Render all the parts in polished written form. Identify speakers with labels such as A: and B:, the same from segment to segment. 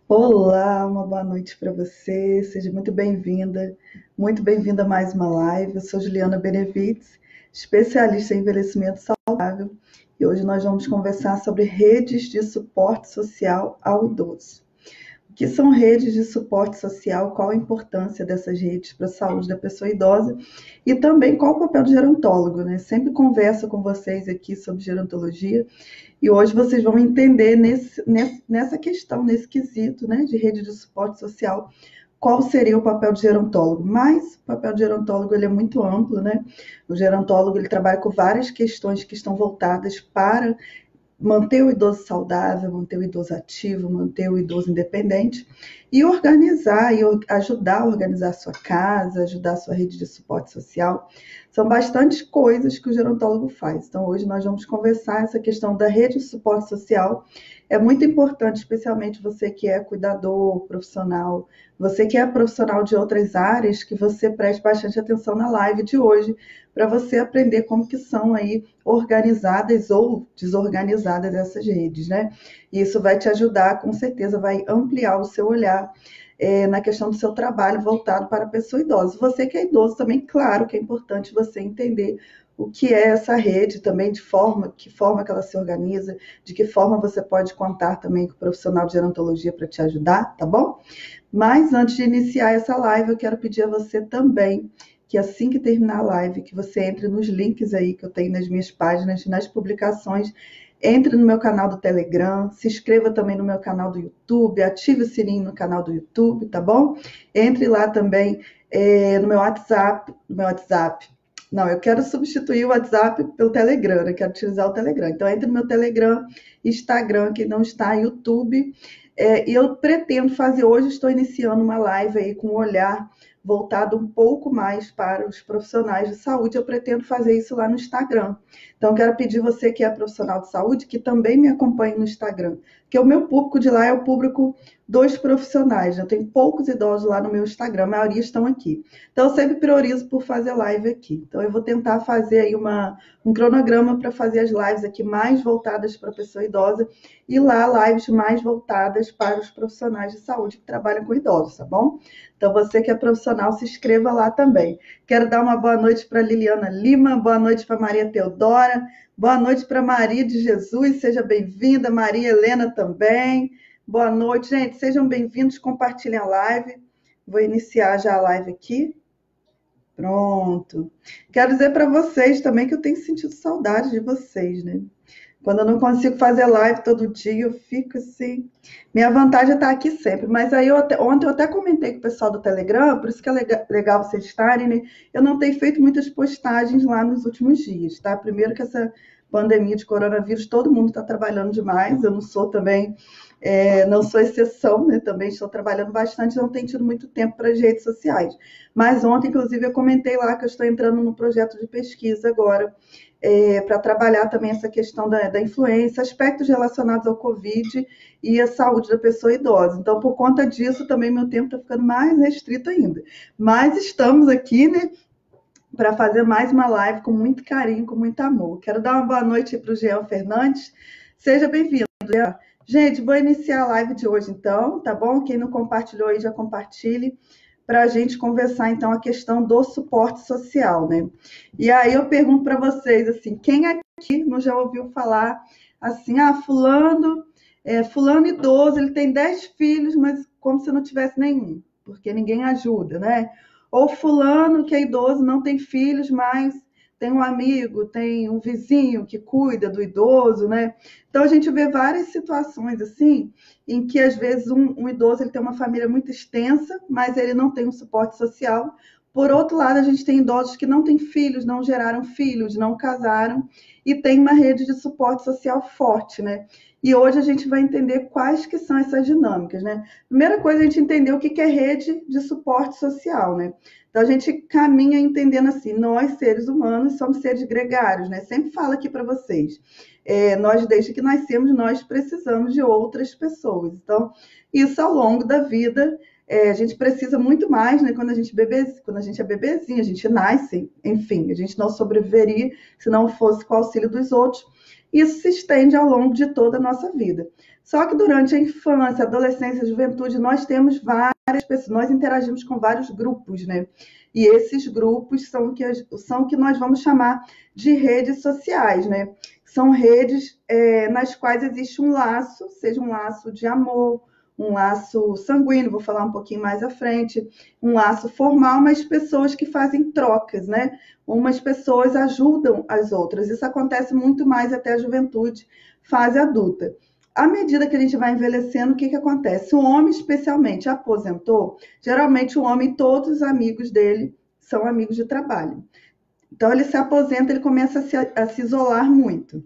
A: Olá, uma boa noite para você. Seja muito bem-vinda a mais uma live. Eu sou Juliana Benevides, especialista em envelhecimento saudável, e hoje nós vamos conversar sobre redes de suporte social ao idoso. O que são redes de suporte social? Qual a importância dessas redes para a saúde da pessoa idosa? E também qual o papel do gerontólogo, né? Sempre converso com vocês aqui sobre gerontologia e hoje vocês vão entender nessa questão, nesse quesito, né, de rede de suporte social, qual seria o papel do gerontólogo. Mas o papel do gerontólogo ele é muito amplo, né? O gerontólogo ele trabalha com várias questões que estão voltadas para manter o idoso saudável, manter o idoso ativo, manter o idoso independente e organizar e ajudar a organizar a sua casa, ajudar a sua rede de suporte social. São bastantes coisas que o gerontólogo faz. Então, hoje nós vamos conversar essa questão da rede de suporte social. É muito importante, especialmente você que é cuidador profissional, você que é profissional de outras áreas, que você preste bastante atenção na live de hoje, para você aprender como que são aí organizadas ou desorganizadas essas redes, né? E isso vai te ajudar, com certeza, vai ampliar o seu olhar na questão do seu trabalho voltado para a pessoa idosa. Você que é idoso também, claro que é importante você entender o que é essa rede também, que forma que ela se organiza, de que forma você pode contar também com o profissional de gerontologia para te ajudar, tá bom? Mas antes de iniciar essa live, eu quero pedir a você também que assim que terminar a live, que você entre nos links aí que eu tenho nas minhas páginas, nas publicações, entre no meu canal do Telegram, se inscreva também no meu canal do YouTube, ative o sininho no canal do YouTube, tá bom? Entre lá também no meu WhatsApp. Não, eu quero substituir o WhatsApp pelo Telegram, eu quero utilizar o Telegram. Então, entre no meu Telegram, Instagram, que não está, YouTube. E eu pretendo fazer, hoje estou iniciando uma live aí com um olhar voltado um pouco mais para os profissionais de saúde. Eu pretendo fazer isso lá no Instagram. Então, quero pedir você que é profissional de saúde que também me acompanhe no Instagram, porque o meu público de lá é o público dos profissionais. Eu tenho poucos idosos lá no meu Instagram, a maioria estão aqui. Então, eu sempre priorizo por fazer live aqui. Então, eu vou tentar fazer aí um cronograma para fazer as lives aqui mais voltadas para a pessoa idosa e lá lives mais voltadas para os profissionais de saúde que trabalham com idosos, tá bom? Então, você que é profissional, se inscreva lá também. Quero dar uma boa noite para Liliana Lima, boa noite para Maria Teodora, boa noite para Maria de Jesus, seja bem-vinda, Maria Helena também. Boa noite, gente, sejam bem-vindos, compartilhem a live. Vou iniciar já a live aqui. Pronto. Quero dizer para vocês também que eu tenho sentido saudade de vocês, né? Quando eu não consigo fazer live todo dia, eu fico assim. Minha vantagem é estar aqui sempre. Mas aí ontem eu até comentei com o pessoal do Telegram, por isso que é legal vocês estarem, né? Eu não tenho feito muitas postagens lá nos últimos dias, tá? Primeiro que essa pandemia de coronavírus, todo mundo está trabalhando demais. Eu não sou também, não sou exceção, né? Também estou trabalhando bastante, não tenho tido muito tempo para as redes sociais. Mas ontem, inclusive, eu comentei lá que eu estou entrando no projeto de pesquisa agora para trabalhar também essa questão da influência, aspectos relacionados ao Covid e à saúde da pessoa idosa. Então, por conta disso, também meu tempo está ficando mais restrito ainda. Mas estamos aqui, né, para fazer mais uma live com muito carinho, com muito amor. Quero dar uma boa noite para o Jean Fernandes. Seja bem-vindo, Jean. Gente, vou iniciar a live de hoje, então, tá bom? Quem não compartilhou aí, já compartilhe para a gente conversar, então, a questão do suporte social, né? E aí eu pergunto para vocês, assim, quem aqui não já ouviu falar, assim, fulano idoso, ele tem 10 filhos, mas como se não tivesse nenhum, porque ninguém ajuda, né? Ou fulano que é idoso, não tem filhos, mas tem um amigo, tem um vizinho que cuida do idoso, né? Então a gente vê várias situações assim, em que às vezes um idoso ele tem uma família muito extensa, mas ele não tem um suporte social. Por outro lado, a gente tem idosos que não têm filhos, não geraram filhos, não casaram e tem uma rede de suporte social forte, né? E hoje a gente vai entender quais que são essas dinâmicas, né? Primeira coisa, a gente entender o que é rede de suporte social, né? Então a gente caminha entendendo assim, nós seres humanos somos seres gregários, né? Sempre falo aqui para vocês, nós desde que nascemos nós precisamos de outras pessoas. Então isso ao longo da vida a gente precisa muito mais, né? Quando a gente é bebezinho, a gente nasce, enfim, a gente não sobreviveria se não fosse com o auxílio dos outros. isso se estende ao longo de toda a nossa vida. Só que durante a infância, adolescência, juventude, nós temos várias pessoas, nós interagimos com vários grupos, né? E esses grupos são o que nós vamos chamar de redes sociais, né? São redes nas quais existe um laço, seja um laço de amor, um laço sanguíneo, vou falar um pouquinho mais à frente, um laço formal, mas pessoas que fazem trocas, né? Umas pessoas ajudam as outras. Isso acontece muito mais até a juventude, fase adulta. À medida que a gente vai envelhecendo, o que acontece? O homem, especialmente, aposentou, geralmente o homem, todos os amigos dele são amigos de trabalho. Então, ele se aposenta, ele começa a se isolar muito.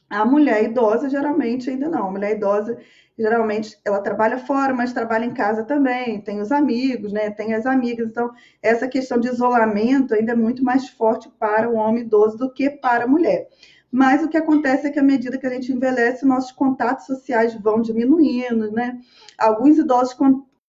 A: A mulher idosa, geralmente, ainda não. A mulher idosa, geralmente, ela trabalha fora, mas trabalha em casa também, tem os amigos, né? Tem as amigas. Então, essa questão de isolamento ainda é muito mais forte para o homem idoso do que para a mulher. Mas o que acontece é que, à medida que a gente envelhece, nossos contatos sociais vão diminuindo, né? Alguns idosos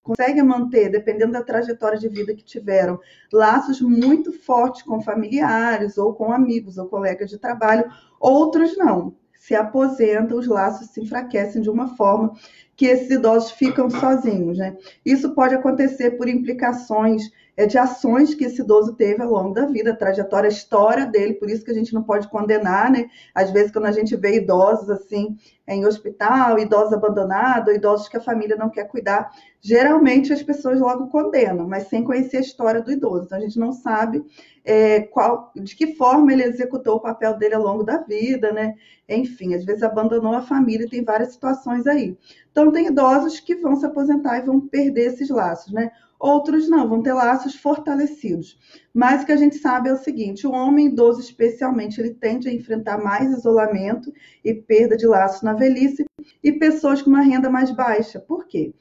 A: conseguem manter, dependendo da trajetória de vida que tiveram, laços muito fortes com familiares, ou com amigos, ou colegas de trabalho. Outros não. Se aposentam, os laços se enfraquecem de uma forma que esses idosos ficam sozinhos, né? Isso pode acontecer por implicações de ações que esse idoso teve ao longo da vida, a trajetória, a história dele, por isso que a gente não pode condenar, né? Às vezes, quando a gente vê idosos assim em hospital, idosos abandonados, idosos que a família não quer cuidar, geralmente as pessoas logo condenam, mas sem conhecer a história do idoso. Então, a gente não sabe de que forma ele executou o papel dele ao longo da vida, né? Enfim, às vezes abandonou a família, tem várias situações aí. Então, tem idosos que vão se aposentar e vão perder esses laços, né? Outros não, vão ter laços fortalecidos. Mas o que a gente sabe é o seguinte, o homem idoso, especialmente, ele tende a enfrentar mais isolamento e perda de laços na velhice, e pessoas com uma renda mais baixa. Por quê?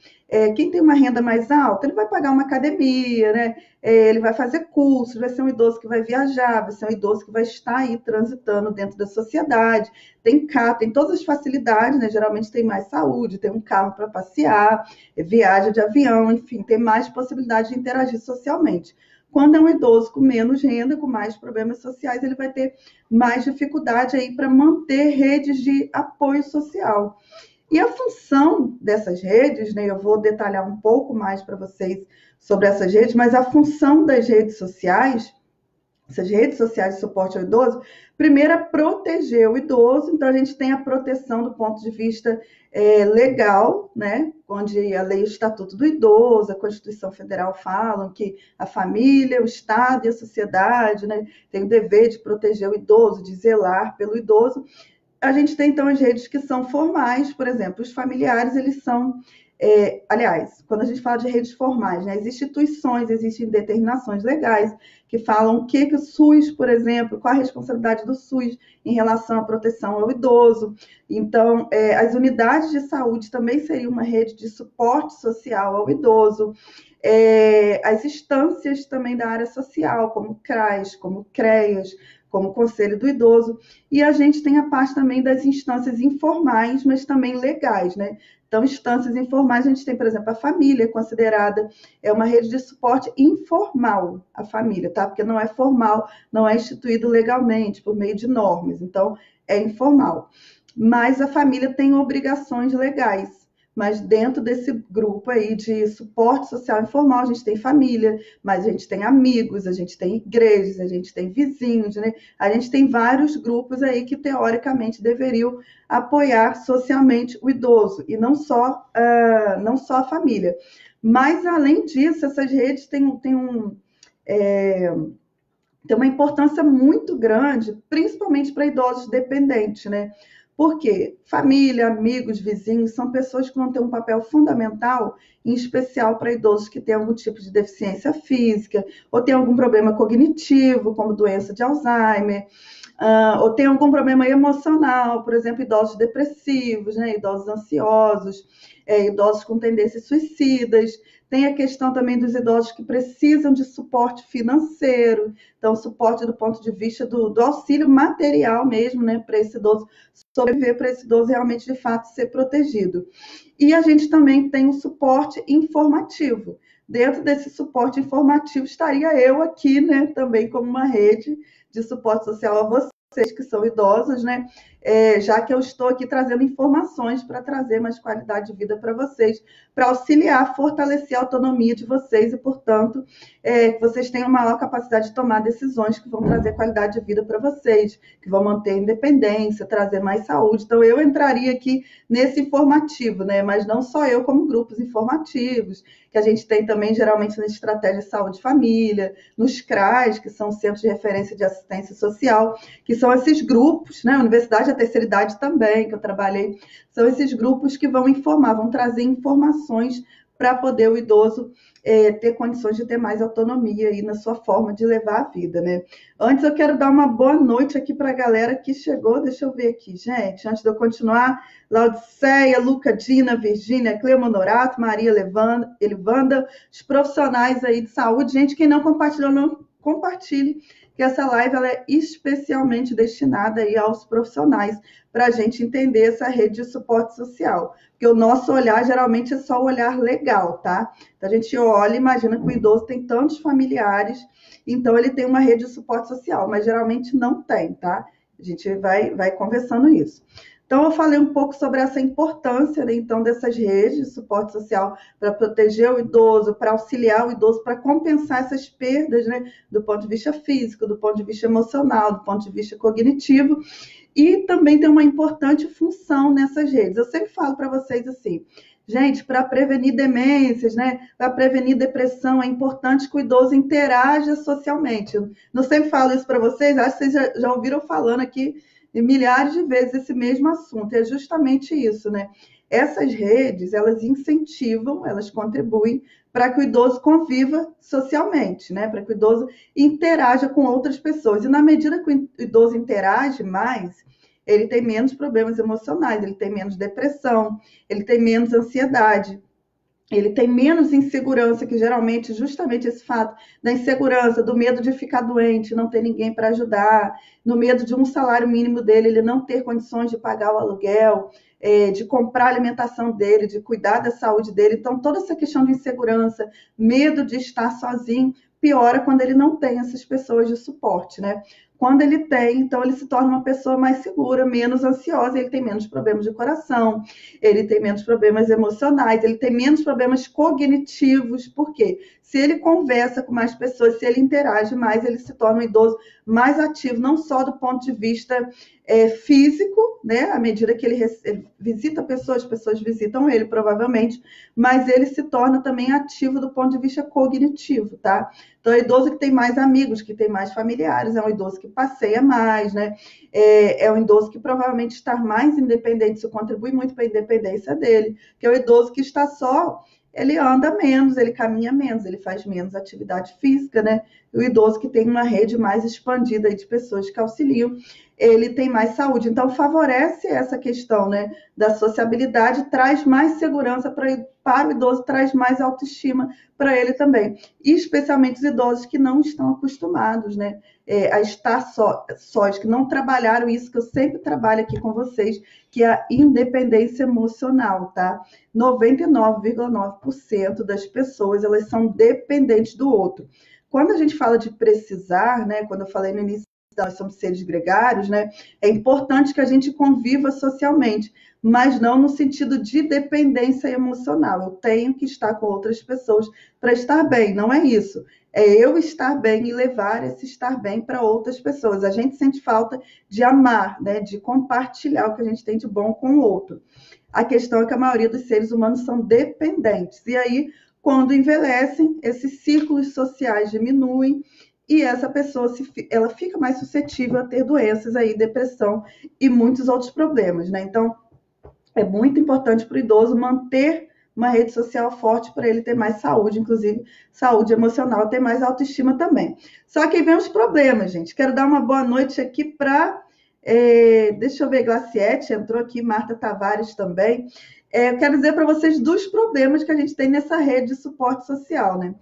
A: Quem tem uma renda mais alta, ele vai pagar uma academia, né? Ele vai fazer cursos, vai ser um idoso que vai viajar, vai ser um idoso que vai estar aí transitando dentro da sociedade, tem carro, tem todas as facilidades, né? Geralmente tem mais saúde, tem um carro para passear, viaja de avião, enfim, tem mais possibilidade de interagir socialmente. Quando é um idoso com menos renda, com mais problemas sociais, ele vai ter mais dificuldade aí para manter redes de apoio social. E a função dessas redes, né, eu vou detalhar um pouco mais para vocês sobre essas redes, mas a função das redes sociais, essas redes sociais de suporte ao idoso, primeiro é proteger o idoso, então a gente tem a proteção do ponto de vista legal, né, onde a lei e o Estatuto do Idoso, a Constituição Federal falam que a família, o Estado e a sociedade, né, têm o dever de proteger o idoso, de zelar pelo idoso. A gente tem, então, as redes que são formais, por exemplo, os familiares, eles são... aliás, quando a gente fala de redes formais, né, existem instituições, existem determinações legais que falam o que o SUS, por exemplo, qual a responsabilidade do SUS em relação à proteção ao idoso. Então, as unidades de saúde também seriam uma rede de suporte social ao idoso. As instâncias também da área social, como CRAS, como CREAS, como Conselho do Idoso, e a gente tem a parte também das instâncias informais, mas também legais, né? Então, instâncias informais, a gente tem, por exemplo, a família considerada uma rede de suporte informal, a família, tá? Porque não é formal, não é instituído legalmente, por meio de normas, então é informal. Mas a família tem obrigações legais. Mas dentro desse grupo aí de suporte social informal, a gente tem família, mas a gente tem amigos, a gente tem igrejas, a gente tem vizinhos, né? A gente tem vários grupos aí que, teoricamente, deveriam apoiar socialmente o idoso, e não só a família. Mas, além disso, essas redes têm uma importância muito grande, principalmente para idosos dependentes, né? Porque família, amigos, vizinhos são pessoas que vão ter um papel fundamental, em especial para idosos que têm algum tipo de deficiência física, ou têm algum problema cognitivo, como doença de Alzheimer, ou tem algum problema emocional, por exemplo, idosos depressivos, né? Idosos ansiosos, idosos com tendências suicidas. Tem a questão também dos idosos que precisam de suporte financeiro, então suporte do ponto de vista do auxílio material mesmo, né, para esse idoso sobreviver, para esse idoso realmente, de fato, ser protegido. E a gente também tem o suporte informativo. Dentro desse suporte informativo estaria eu aqui, né, também como uma rede de suporte social a você, vocês que são idosos, né? Já que eu estou aqui trazendo informações para trazer mais qualidade de vida para vocês, para auxiliar, fortalecer a autonomia de vocês e, portanto, que vocês tenham maior capacidade de tomar decisões que vão trazer qualidade de vida para vocês, que vão manter a independência, trazer mais saúde. Então, eu entraria aqui nesse informativo, né? Mas não só eu, como grupos informativos, que a gente tem também, geralmente, na Estratégia de Saúde e Família, nos CRAs, que são Centros de Referência de Assistência Social, que são esses grupos, né? A Universidade da Terceira Idade também, que eu trabalhei, são esses grupos que vão informar, vão trazer informações para poder o idoso ter condições de ter mais autonomia aí na sua forma de levar a vida, né? Antes eu quero dar uma boa noite aqui para a galera que chegou, deixa eu ver aqui, gente, antes de eu continuar, Laudiceia, Luca, Dina, Virgínia, Cleo Honorato, Maria Elivanda, os profissionais aí de saúde, gente, quem não compartilhou, não compartilhe, que essa live ela é especialmente destinada aí aos profissionais, para a gente entender essa rede de suporte social. Porque o nosso olhar geralmente é só o olhar legal, tá? Então a gente olha e imagina que o idoso tem tantos familiares, então ele tem uma rede de suporte social, mas geralmente não tem, tá? A gente vai conversando isso. Então, eu falei um pouco sobre essa importância, né, então, dessas redes de suporte social para proteger o idoso, para auxiliar o idoso, para compensar essas perdas, né, do ponto de vista físico, do ponto de vista emocional, do ponto de vista cognitivo, e também tem uma importante função nessas redes. Eu sempre falo para vocês assim, gente, para prevenir demências, né, para prevenir depressão, é importante que o idoso interaja socialmente. Eu não sempre falo isso para vocês, acho que vocês já ouviram falando aqui milhares de vezes esse mesmo assunto, é justamente isso, né? Essas redes, elas incentivam, elas contribuem para que o idoso conviva socialmente, né? Para que o idoso interaja com outras pessoas. E na medida que o idoso interage mais, ele tem menos problemas emocionais, ele tem menos depressão, ele tem menos ansiedade. Ele tem menos insegurança, que geralmente justamente esse fato da insegurança, do medo de ficar doente, não ter ninguém para ajudar, no medo de um salário mínimo dele, ele não ter condições de pagar o aluguel, de comprar a alimentação dele, de cuidar da saúde dele. Então, toda essa questão de insegurança, medo de estar sozinho, piora quando ele não tem essas pessoas de suporte, né? Quando ele tem, então ele se torna uma pessoa mais segura, menos ansiosa, ele tem menos problemas de coração, ele tem menos problemas emocionais, ele tem menos problemas cognitivos, por quê? Se ele conversa com mais pessoas, se ele interage mais, ele se torna um idoso mais ativo, não só do ponto de vista físico, né? À medida que ele visita pessoas, as pessoas visitam ele, provavelmente, mas ele se torna também ativo do ponto de vista cognitivo, tá? Então, é um idoso que tem mais amigos, que tem mais familiares, é um idoso que passeia mais, né? É um idoso que provavelmente está mais independente, isso contribui muito para a independência dele, que é o idoso que está só, ele anda menos, ele caminha menos, ele faz menos atividade física, né? E o idoso que tem uma rede mais expandida aí de pessoas que auxiliam, ele tem mais saúde. Então, favorece essa questão, né, da sociabilidade, traz mais segurança para o idoso, traz mais autoestima para ele também. E especialmente os idosos que não estão acostumados, né, a estar sós, que não trabalharam isso que eu sempre trabalho aqui com vocês, que é a independência emocional, tá? 99,9% das pessoas, elas são dependentes do outro. Quando a gente fala de precisar, né, quando eu falei no início, nós somos seres gregários, né? É importante que a gente conviva socialmente, mas não no sentido de dependência emocional. Eu tenho que estar com outras pessoas para estar bem, não é isso. É eu estar bem e levar esse estar bem para outras pessoas. A gente sente falta de amar, né? De compartilhar o que a gente tem de bom com o outro. A questão é que a maioria dos seres humanos são dependentes. E aí, quando envelhecem, esses círculos sociais diminuem, e essa pessoa ela fica mais suscetível a ter doenças aí, depressão e muitos outros problemas, né? Então, é muito importante para o idoso manter uma rede social forte para ele ter mais saúde, inclusive saúde emocional, ter mais autoestima também. Só que aí vem os problemas, gente. Quero dar uma boa noite aqui para... deixa eu ver, Glaciete entrou aqui, Marta Tavares também. Eu quero dizer para vocês dos problemas que a gente tem nessa rede de suporte social, né?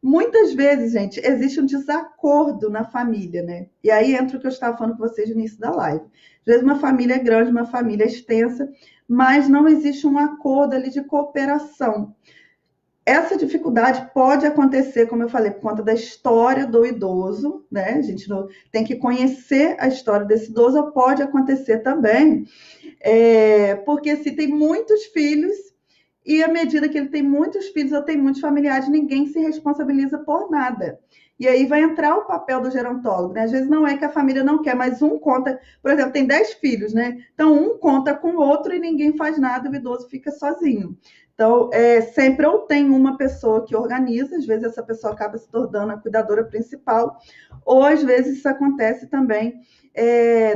A: Muitas vezes, gente, existe um desacordo na família, né? E aí entra o que eu estava falando com vocês no início da live. Às vezes uma família é grande, uma família é extensa, mas não existe um acordo ali de cooperação. Essa dificuldade pode acontecer, como eu falei, por conta da história do idoso, né? A gente tem que conhecer a história desse idoso, ou pode acontecer também, porque se tem muitos filhos, e à medida que ele tem muitos filhos ou tem muitos familiares, ninguém se responsabiliza por nada. E aí vai entrar o papel do gerontólogo, né? Às vezes não é que a família não quer, mas um conta, por exemplo, tem 10 filhos, né? Então um conta com o outro e ninguém faz nada, o idoso fica sozinho. Então, sempre ou tem uma pessoa que organiza, às vezes essa pessoa acaba se tornando a cuidadora principal, ou às vezes isso acontece também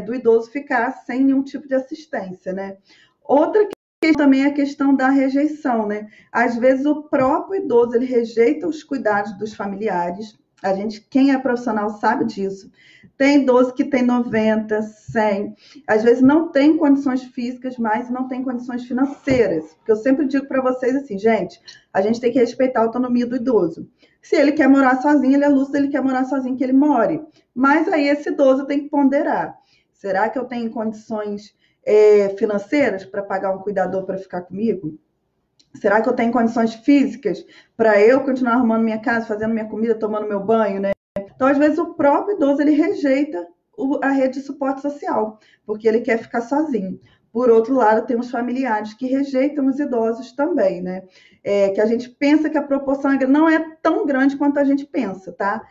A: do idoso ficar sem nenhum tipo de assistência, né? Outra também a questão da rejeição, né? Às vezes o próprio idoso ele rejeita os cuidados dos familiares. A gente, quem é profissional sabe disso. Tem idoso que tem 90, 100, às vezes não tem condições físicas, mas não tem condições financeiras. Porque eu sempre digo para vocês assim, gente, a gente tem que respeitar a autonomia do idoso. Se ele quer morar sozinho, ele é lúcido, ele quer morar sozinho, que ele more. Mas aí esse idoso tem que ponderar. Será que eu tenho condições financeiras para pagar um cuidador para ficar comigo? Será que eu tenho condições físicas para eu continuar arrumando minha casa, fazendo minha comida, tomando meu banho, né? Então, às vezes, o próprio idoso ele rejeita a rede de suporte social, porque ele quer ficar sozinho. Por outro lado, tem os familiares que rejeitam os idosos também, né? Que a gente pensa que a proporção não é tão grande quanto a gente pensa, tá?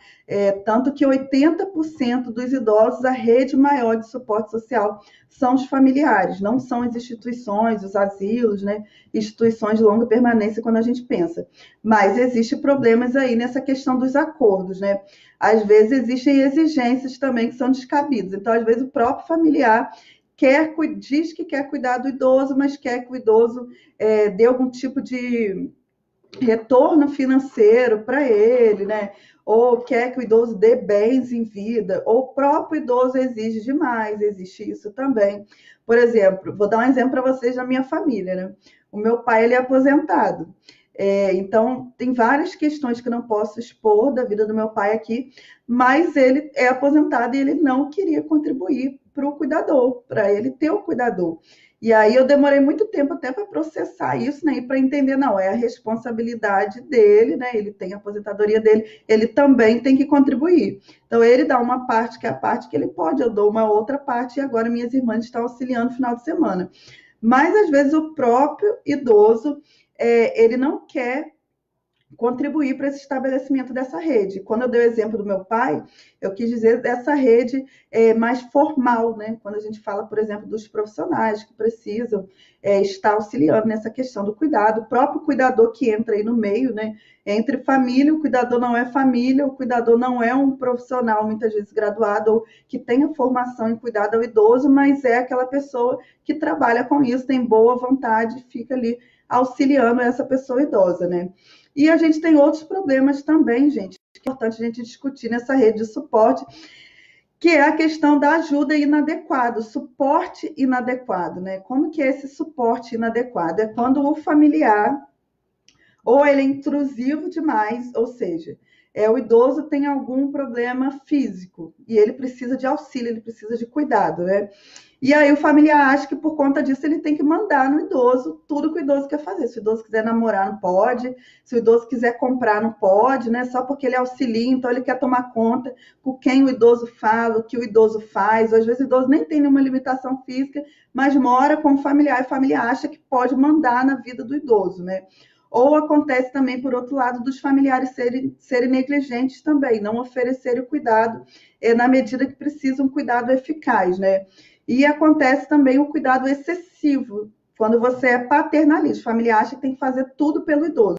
A: Tanto que 80% dos idosos, a rede maior de suporte social são os familiares, não são as instituições, os asilos, né? Instituições de longa permanência quando a gente pensa. Mas existem problemas aí nessa questão dos acordos, né? Às vezes existem exigências também que são descabidas. Então, às vezes, o próprio familiar diz que quer cuidar do idoso, mas quer que o idoso dê algum tipo de retorno financeiro para ele, né? Ou quer que o idoso dê bens em vida, ou o próprio idoso exige demais, existe isso também. Por exemplo, vou dar um exemplo para vocês da minha família, né? O meu pai, ele é aposentado. Então, tem várias questões que não posso expor da vida do meu pai aqui, mas ele é aposentado e ele não queria contribuir para o cuidador, para ele ter o cuidador. E aí eu demorei muito tempo até para processar isso, né? E para entender, não, é a responsabilidade dele, né? Ele tem a aposentadoria dele, ele também tem que contribuir. Então ele dá uma parte que é a parte que ele pode, eu dou uma outra parte e agora minhas irmãs estão auxiliando no final de semana. Mas às vezes o próprio idoso, ele não quer contribuir para esse estabelecimento dessa rede. Quando eu dei o exemplo do meu pai, eu quis dizer dessa rede mais formal, né? Quando a gente fala, por exemplo, dos profissionais que precisam estar auxiliando nessa questão do cuidado, o próprio cuidador que entra aí no meio, né? Entre família, o cuidador não é família, o cuidador não é um profissional, muitas vezes graduado, ou que tenha formação em cuidado ao idoso, mas é aquela pessoa que trabalha com isso, tem boa vontade, fica ali auxiliando essa pessoa idosa, né? E a gente tem outros problemas também, gente, que é importante a gente discutir nessa rede de suporte, que é a questão da ajuda inadequada, o suporte inadequado, né? Como que é esse suporte inadequado? É quando o familiar ou ele é intrusivo demais, ou seja, o idoso tem algum problema físico e ele precisa de auxílio, ele precisa de cuidado, né? E aí o familiar acha que por conta disso ele tem que mandar no idoso tudo que o idoso quer fazer. Se o idoso quiser namorar, não pode. Se o idoso quiser comprar, não pode, né? Só porque ele auxilia, então ele quer tomar conta com quem o idoso fala, o que o idoso faz. Às vezes o idoso nem tem nenhuma limitação física, mas mora com o familiar e o familiar acha que pode mandar na vida do idoso, né? Ou acontece também, por outro lado, dos familiares serem negligentes também, não oferecerem o cuidado na medida que precisam, um cuidado eficaz, né? E acontece também o cuidado excessivo, quando você é paternalista. O familiar acha que tem que fazer tudo pelo idoso.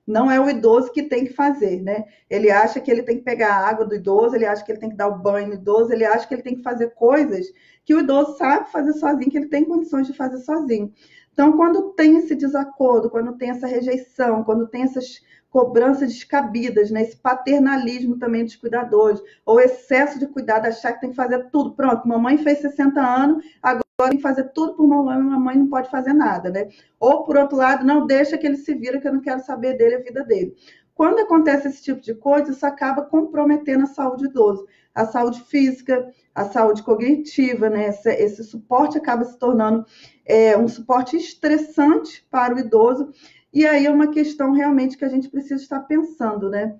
A: Não é o idoso que tem que fazer, né? Ele acha que ele tem que pegar a água do idoso, ele acha que ele tem que dar o banho no idoso, ele acha que ele tem que fazer coisas que o idoso sabe fazer sozinho, que ele tem condições de fazer sozinho. Então, quando tem esse desacordo, quando tem essa rejeição, quando tem essas cobranças descabidas, né? Esse paternalismo também dos cuidadores, ou excesso de cuidado, achar que tem que fazer tudo. Pronto, mamãe fez 60 anos, agora tem que fazer tudo por mamãe não pode fazer nada, né? Ou, por outro lado, não deixa que ele se vira, que eu não quero saber dele, a vida dele. Quando acontece esse tipo de coisa, isso acaba comprometendo a saúde do idoso, a saúde física, a saúde cognitiva, né? Esse suporte acaba se tornando um suporte estressante para o idoso E aí é uma questão realmente que a gente precisa estar pensando, né?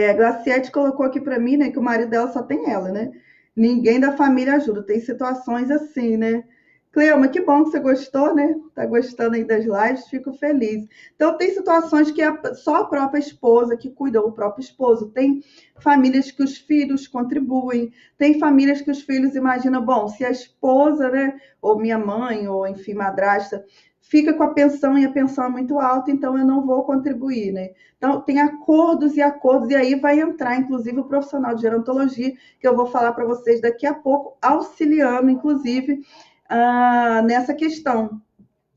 A: A Glaciete colocou aqui para mim, né, que o marido dela só tem ela, né? Ninguém da família ajuda. Tem situações assim, né? Cleoma, que bom que você gostou, né? Tá gostando aí das lives, fico feliz. Então, tem situações que é só a própria esposa que cuida, ou o próprio esposo. Tem famílias que os filhos contribuem, tem famílias que os filhos imaginam, bom, se a esposa, né, ou minha mãe, ou enfim, madrasta, fica com a pensão e a pensão é muito alta, então eu não vou contribuir, né? Então, tem acordos e acordos, e aí vai entrar, inclusive, o profissional de gerontologia, que eu vou falar para vocês daqui a pouco, auxiliando, inclusive, nessa questão,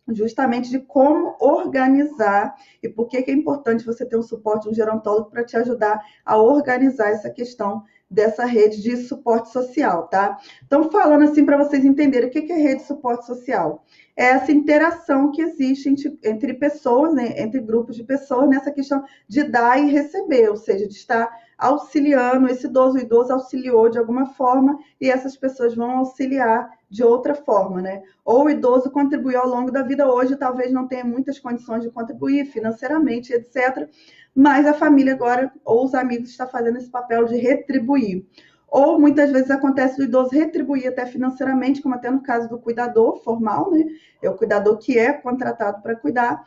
A: justamente de como organizar e por que é importante você ter um suporte de um gerontólogo para te ajudar a organizar essa questão dessa rede de suporte social, tá? Então, falando assim para vocês entenderem o que é rede de suporte social. É essa interação que existe entre pessoas, né, entre grupos de pessoas, nessa questão de dar e receber, ou seja, de estar auxiliando esse idoso, o idoso auxiliou de alguma forma e essas pessoas vão auxiliar de outra forma, né? Ou o idoso contribuiu ao longo da vida, hoje talvez não tenha muitas condições de contribuir financeiramente, etc. Mas a família agora, ou os amigos, está fazendo esse papel de retribuir. Ou muitas vezes acontece do idoso retribuir até financeiramente, como até no caso do cuidador formal, né? É o cuidador que é contratado para cuidar,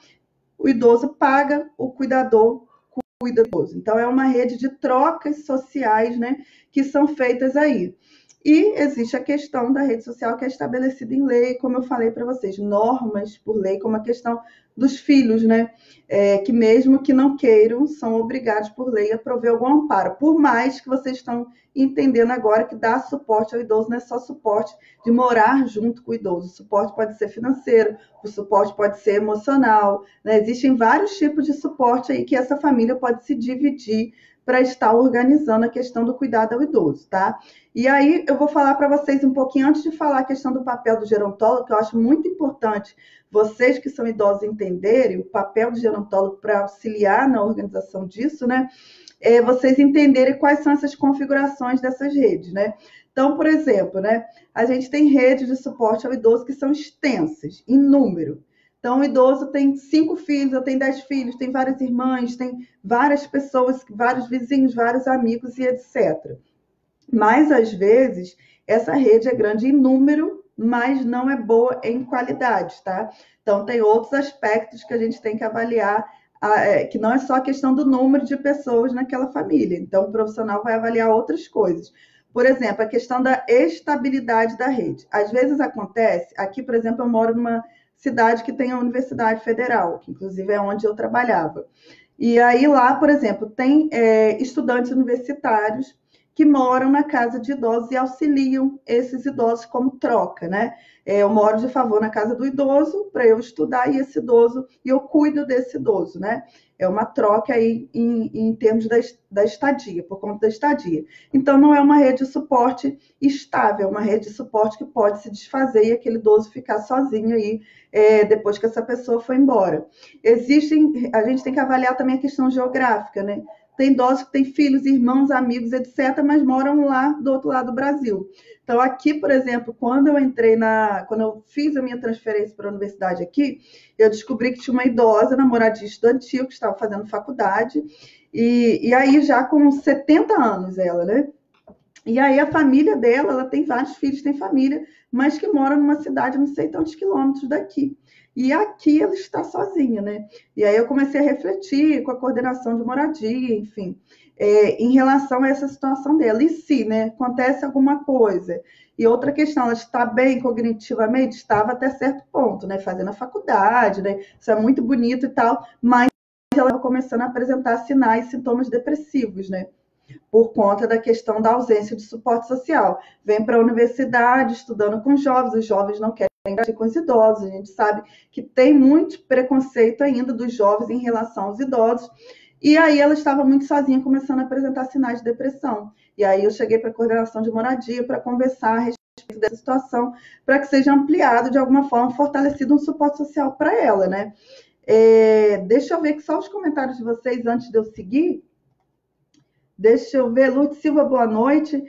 A: o idoso paga, o cuidador cuida do idoso. Então, é uma rede de trocas sociais, né, que são feitas aí. E existe a questão da rede social que é estabelecida em lei, como eu falei para vocês, normas por lei, como a questão dos filhos, né? Que mesmo que não queiram, são obrigados por lei a prover algum amparo. Por mais que vocês estão entendendo agora que dar suporte ao idoso não é só suporte de morar junto com o idoso. O suporte pode ser financeiro, o suporte pode ser emocional, né? Existem vários tipos de suporte aí que essa família pode se dividir para estar organizando a questão do cuidado ao idoso, tá? E aí eu vou falar para vocês um pouquinho, antes de falar a questão do papel do gerontólogo, que eu acho muito importante vocês que são idosos entenderem o papel do gerontólogo para auxiliar na organização disso, né? Vocês entenderem quais são essas configurações dessas redes, né? Então, por exemplo, né, a gente tem redes de suporte ao idoso que são extensas, em número. Então, o idoso tem 5 filhos, ou tem 10 filhos, tem várias irmãs, tem várias pessoas, vários vizinhos, vários amigos e etc. Mas, às vezes, essa rede é grande em número, mas não é boa em qualidade, tá? Então, tem outros aspectos que a gente tem que avaliar, que não é só a questão do número de pessoas naquela família. Então, o profissional vai avaliar outras coisas. Por exemplo, a questão da estabilidade da rede. Às vezes acontece, aqui, por exemplo, eu moro numa cidade que tem a Universidade Federal, que inclusive é onde eu trabalhava. E aí lá, por exemplo, tem estudantes universitários que moram na casa de idosos e auxiliam esses idosos como troca, né? Eu moro de favor na casa do idoso para eu estudar e esse idoso, e eu cuido desse idoso, né? É uma troca aí em termos da estadia, por conta da estadia. Então, não é uma rede de suporte estável, é uma rede de suporte que pode se desfazer e aquele idoso ficar sozinho aí depois que essa pessoa foi embora. A gente tem que avaliar também a questão geográfica, né? Tem idosos que têm filhos, irmãos, amigos, etc., mas moram lá do outro lado do Brasil. Então, aqui, por exemplo, quando eu fiz a minha transferência para a universidade aqui, eu descobri que tinha uma idosa namoradinha estudantil que estava fazendo faculdade, e aí já com 70 anos ela, né? E aí a família dela, ela tem vários filhos, tem família, mas que mora numa cidade não sei tantos quilômetros daqui. E aqui ela está sozinha, né? E aí eu comecei a refletir com a coordenação de moradia, enfim, em relação a essa situação dela. E se, né, acontece alguma coisa? E outra questão, ela está bem cognitivamente? Estava até certo ponto, né? Fazendo a faculdade, né? Isso é muito bonito e tal, mas ela estava começando a apresentar sinais, sintomas depressivos, né? Por conta da questão da ausência de suporte social. Vem para a universidade estudando com jovens, os jovens não querem interagir com os idosos, a gente sabe que tem muito preconceito ainda dos jovens em relação aos idosos, e aí ela estava muito sozinha, começando a apresentar sinais de depressão. E aí eu cheguei para a coordenação de moradia para conversar a respeito dessa situação, para que seja ampliado, de alguma forma, fortalecido um suporte social para ela, né? Deixa eu ver que só os comentários de vocês antes de eu seguir. Deixa eu ver, Lourdes Silva, boa noite.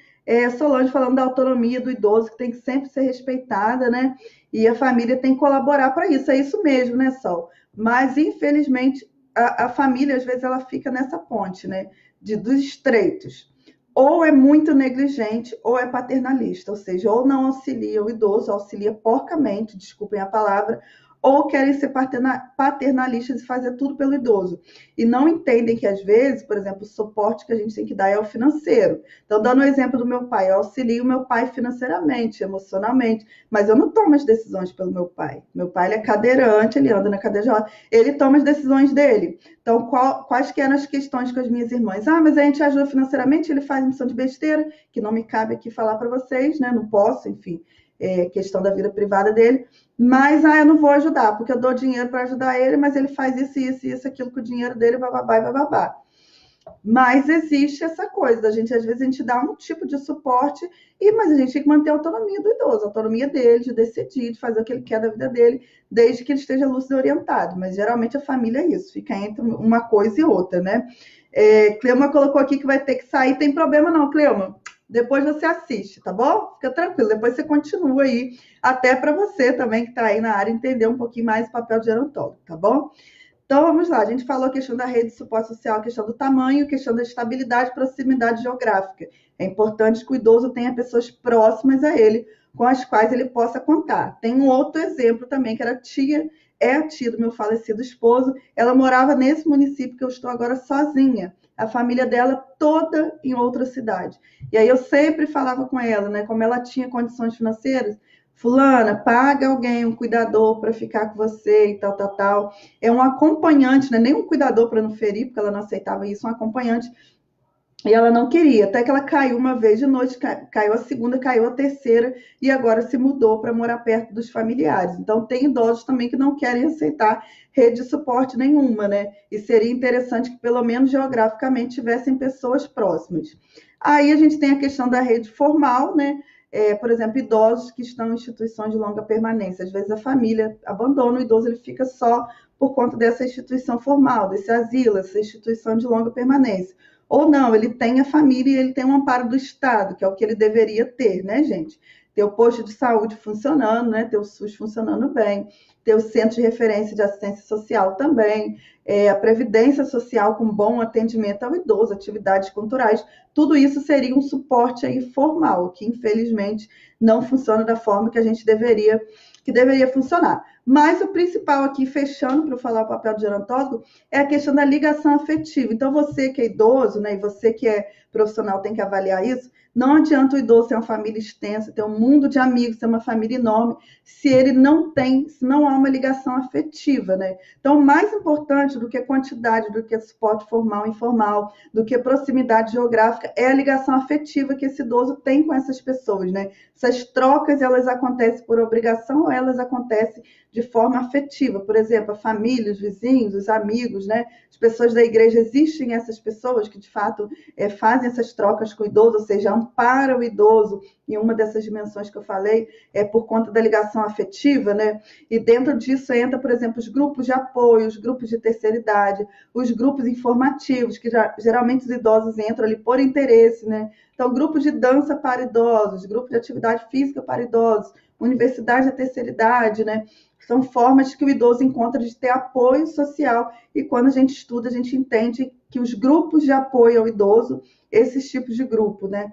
A: Solange falando da autonomia do idoso, que tem que sempre ser respeitada, né? E a família tem que colaborar para isso. É isso mesmo, né, Sol? mas infelizmente a família às vezes ela fica nessa ponte, né, dos estreitos. Ou é muito negligente ou é paternalista, ou seja, ou não auxilia o idoso, auxilia porcamente, desculpem a palavra, ou querem ser paternalistas e fazer tudo pelo idoso. E não entendem que, às vezes, por exemplo, o suporte que a gente tem que dar é o financeiro. Então, dando o exemplo do meu pai, eu auxilio meu pai financeiramente, emocionalmente, mas eu não tomo as decisões pelo meu pai. Meu pai ele é cadeirante, ele anda na cadeira de rodas, ele toma as decisões dele. Então, quais que eram as questões com as minhas irmãs? Ah, mas a gente ajuda financeiramente, ele faz missão de besteira, que não me cabe aqui falar para vocês, né? Não posso, enfim, é questão da vida privada dele. Mas, eu não vou ajudar, porque eu dou dinheiro para ajudar ele, mas ele faz isso, aquilo com o dinheiro dele, bababá e bababá. Mas existe essa coisa, da gente, às vezes, a gente dá um tipo de suporte, mas a gente tem que manter a autonomia do idoso, a autonomia dele, de decidir, de fazer o que ele quer da vida dele, desde que ele esteja lúcido e orientado. Mas geralmente a família é isso, fica entre uma coisa e outra, né? Cleuma colocou aqui que vai ter que sair, tem problema não, Cleuma. Depois você assiste, tá bom? Fica tranquilo, depois você continua aí, até para você também que está aí na área entender um pouquinho mais o papel de gerontólogo, tá bom? Então vamos lá, a gente falou a questão da rede de suporte social, a questão do tamanho, a questão da estabilidade e proximidade geográfica. É importante que o idoso tenha pessoas próximas a ele, com as quais ele possa contar. Tem um outro exemplo também, que era a tia do meu falecido esposo, ela morava nesse município que eu estou agora sozinha, a família dela toda em outra cidade. E aí eu sempre falava com ela, né, como ela tinha condições financeiras, fulana, paga alguém, um cuidador para ficar com você e tal, tal, tal. É um acompanhante, né? Nem um cuidador para não ferir, porque ela não aceitava isso, um acompanhante. E ela não queria, até que ela caiu uma vez de noite, caiu a segunda, caiu a terceira, e agora se mudou para morar perto dos familiares. Então, tem idosos também que não querem aceitar rede de suporte nenhuma, né? E seria interessante que, pelo menos geograficamente, tivessem pessoas próximas. Aí a gente tem a questão da rede formal, né? Por exemplo, idosos que estão em instituições de longa permanência. Às vezes a família abandona o idoso, ele fica só por conta dessa instituição formal, desse asilo, essa instituição de longa permanência. Ou não, ele tem a família e ele tem um amparo do Estado, que é o que ele deveria ter, né, gente? Ter o posto de saúde funcionando, né? Ter o SUS funcionando bem, ter o centro de referência de assistência social também, a previdência social com bom atendimento ao idoso, atividades culturais, tudo isso seria um suporte aí formal, que infelizmente não funciona da forma que a gente deveria funcionar. Mas o principal aqui, fechando para falar o papel do gerontólogo, é a questão da ligação afetiva. Então, você que é idoso, né, e você que é profissional tem que avaliar isso, não adianta o idoso ter uma família extensa, ter um mundo de amigos, ter uma família enorme, se ele não tem, se não há uma ligação afetiva, né? Então, mais importante do que a quantidade, do que suporte formal e informal, do que proximidade geográfica, é a ligação afetiva que esse idoso tem com essas pessoas, né? Essas trocas, elas acontecem por obrigação ou elas acontecem de forma afetiva. Por exemplo, a família, os vizinhos, os amigos, né? As pessoas da igreja, existem essas pessoas que, de fato, fazem essas trocas com o idoso, ou seja, amparam o idoso em uma dessas dimensões que eu falei, por conta da ligação afetiva, né? E dentro disso entra, por exemplo, os grupos de apoio, os grupos de terceira idade, os grupos informativos, que geralmente os idosos entram ali por interesse, né? Então, grupos de dança para idosos, grupo de atividade física para idosos, universidade da terceira idade, né? São formas que o idoso encontra de ter apoio social, e quando a gente estuda, a gente entende que os grupos de apoio ao idoso, esses tipos de grupo, né?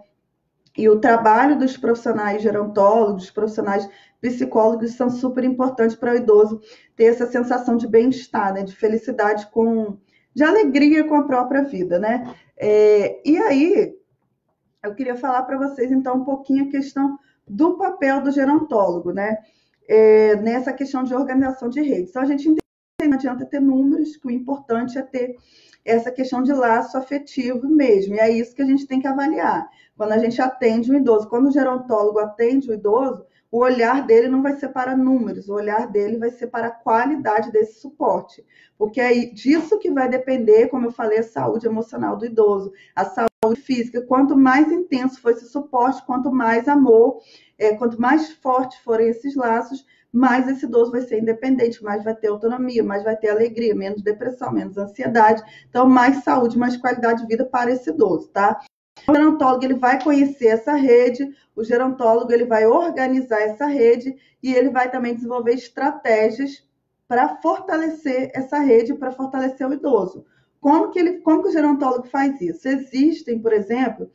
A: E o trabalho dos profissionais gerontólogos, profissionais psicólogos, são super importantes para o idoso ter essa sensação de bem-estar, né? De felicidade, de alegria com a própria vida, né? E aí, eu queria falar para vocês, então, um pouquinho a questão do papel do gerontólogo, né? Nessa questão de organização de redes. Então, a gente entende que não adianta ter números, que o importante é ter essa questão de laço afetivo mesmo, e é isso que a gente tem que avaliar. Quando a gente atende um idoso, quando o gerontólogo atende o idoso, o olhar dele não vai ser para números, o olhar dele vai ser para a qualidade desse suporte, porque é disso que vai depender, como eu falei, a saúde emocional do idoso, a saúde física. Quanto mais intenso for esse suporte, quanto mais amor, quanto mais fortes forem esses laços, mais esse idoso vai ser independente, mais vai ter autonomia, mais vai ter alegria, menos depressão, menos ansiedade. Então, mais saúde, mais qualidade de vida para esse idoso, tá? O gerontólogo ele vai conhecer essa rede, o gerontólogo ele vai organizar essa rede e ele vai também desenvolver estratégias para fortalecer essa rede, para fortalecer o idoso. Como que o gerontólogo faz isso? Existem, por exemplo,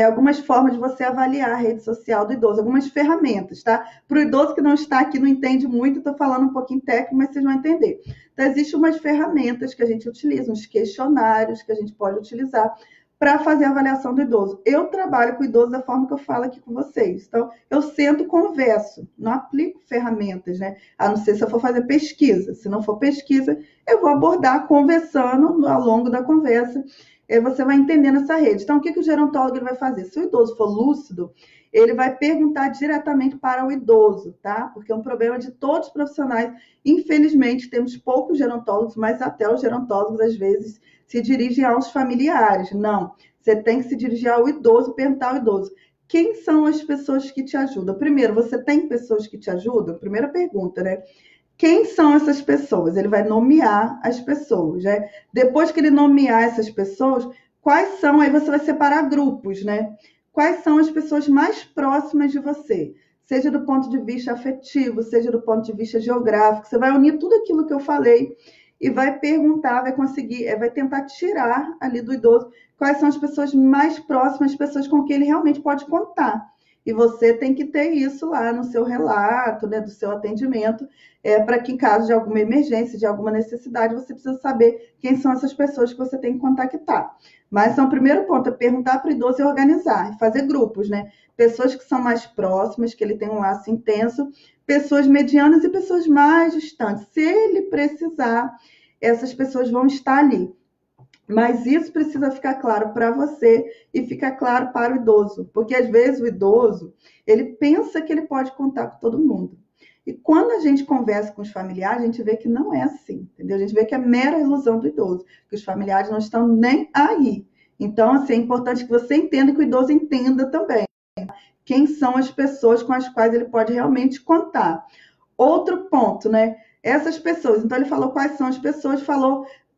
A: algumas formas de você avaliar a rede social do idoso, algumas ferramentas, tá? Para o idoso que não está aqui, não entende muito, estou falando um pouquinho técnico, mas vocês vão entender. Então, existem umas ferramentas que a gente utiliza, uns questionários que a gente pode utilizar para fazer a avaliação do idoso. Eu trabalho com o idoso da forma que eu falo aqui com vocês. Então, eu sento, converso, não aplico ferramentas, né? A não ser se eu for fazer pesquisa. Se não for pesquisa, eu vou abordar conversando ao longo da conversa. Você vai entendendo essa rede. Então, o que o gerontólogo ele vai fazer? Se o idoso for lúcido, ele vai perguntar diretamente para o idoso, tá? Porque é um problema de todos os profissionais. Infelizmente, temos poucos gerontólogos, mas até os gerontólogos, às vezes, se dirigem aos familiares. Não, você tem que se dirigir ao idoso, perguntar ao idoso. Quem são as pessoas que te ajudam? Primeiro, você tem pessoas que te ajudam? Primeira pergunta, né? Quem são essas pessoas? Ele vai nomear as pessoas, né? Depois que ele nomear essas pessoas, quais são? Aí você vai separar grupos, né? Quais são as pessoas mais próximas de você? Seja do ponto de vista afetivo, seja do ponto de vista geográfico. Você vai unir tudo aquilo que eu falei e vai perguntar, vai conseguir, vai tentar tirar ali do idoso quais são as pessoas mais próximas, as pessoas com quem ele realmente pode contar. E você tem que ter isso lá no seu relato, né, do seu atendimento, para que em caso de alguma emergência, de alguma necessidade, você precisa saber quem são essas pessoas que você tem que contactar. Mas então, o primeiro ponto é perguntar para o idoso e organizar, fazer grupos, né? Pessoas que são mais próximas, que ele tem um laço intenso, pessoas medianas e pessoas mais distantes. Se ele precisar, essas pessoas vão estar ali. Mas isso precisa ficar claro para você e ficar claro para o idoso, porque às vezes o idoso, ele pensa que ele pode contar com todo mundo. E quando a gente conversa com os familiares, a gente vê que não é assim, entendeu? A gente vê que é mera ilusão do idoso, que os familiares não estão nem aí. Então, assim, é importante que você entenda e que o idoso entenda também quem são as pessoas com as quais ele pode realmente contar. Outro ponto, né? Essas pessoas. Então, ele falou quais são as pessoas,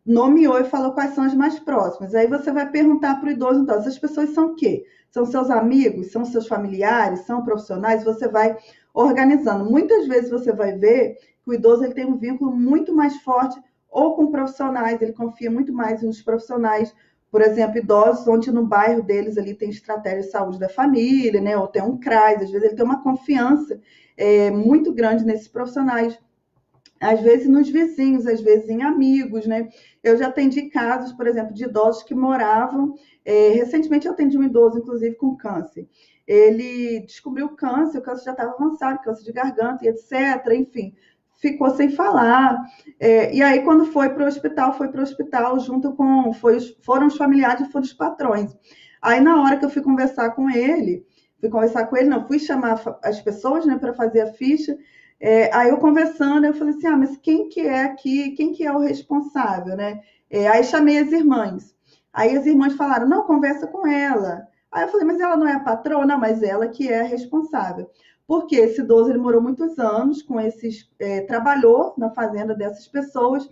A: nomeou e falou quais são as mais próximas. Aí você vai perguntar para o idoso, então, essas pessoas são o quê? São seus amigos? São seus familiares? São profissionais? Você vai organizando. Muitas vezes você vai ver que o idoso ele tem um vínculo muito mais forte ou com profissionais, ele confia muito mais nos profissionais, por exemplo, idosos, onde no bairro deles ali tem estratégia de saúde da família, né? Ou tem um CRAS, às vezes ele tem uma confiança muito grande nesses profissionais. Às vezes nos vizinhos, às vezes em amigos, né? Eu já atendi casos, por exemplo, de idosos que moravam. Recentemente eu atendi um idoso, inclusive, com câncer. Ele descobriu câncer, o câncer já estava avançado, câncer de garganta e etc. Enfim, ficou sem falar. E aí, quando foi para o hospital junto com. Foram os familiares e foram os patrões. Aí, na hora que eu fui conversar com ele, fui chamar as pessoas, né, para fazer a ficha. Aí eu conversando, eu falei assim, mas quem que é aqui, quem que é o responsável, né? Aí chamei as irmãs. Aí as irmãs falaram, não, conversa com ela. Aí eu falei, mas ela não é a patroa? Não, mas ela que é a responsável. Porque esse idoso, ele morou muitos anos com trabalhou na fazenda dessas pessoas,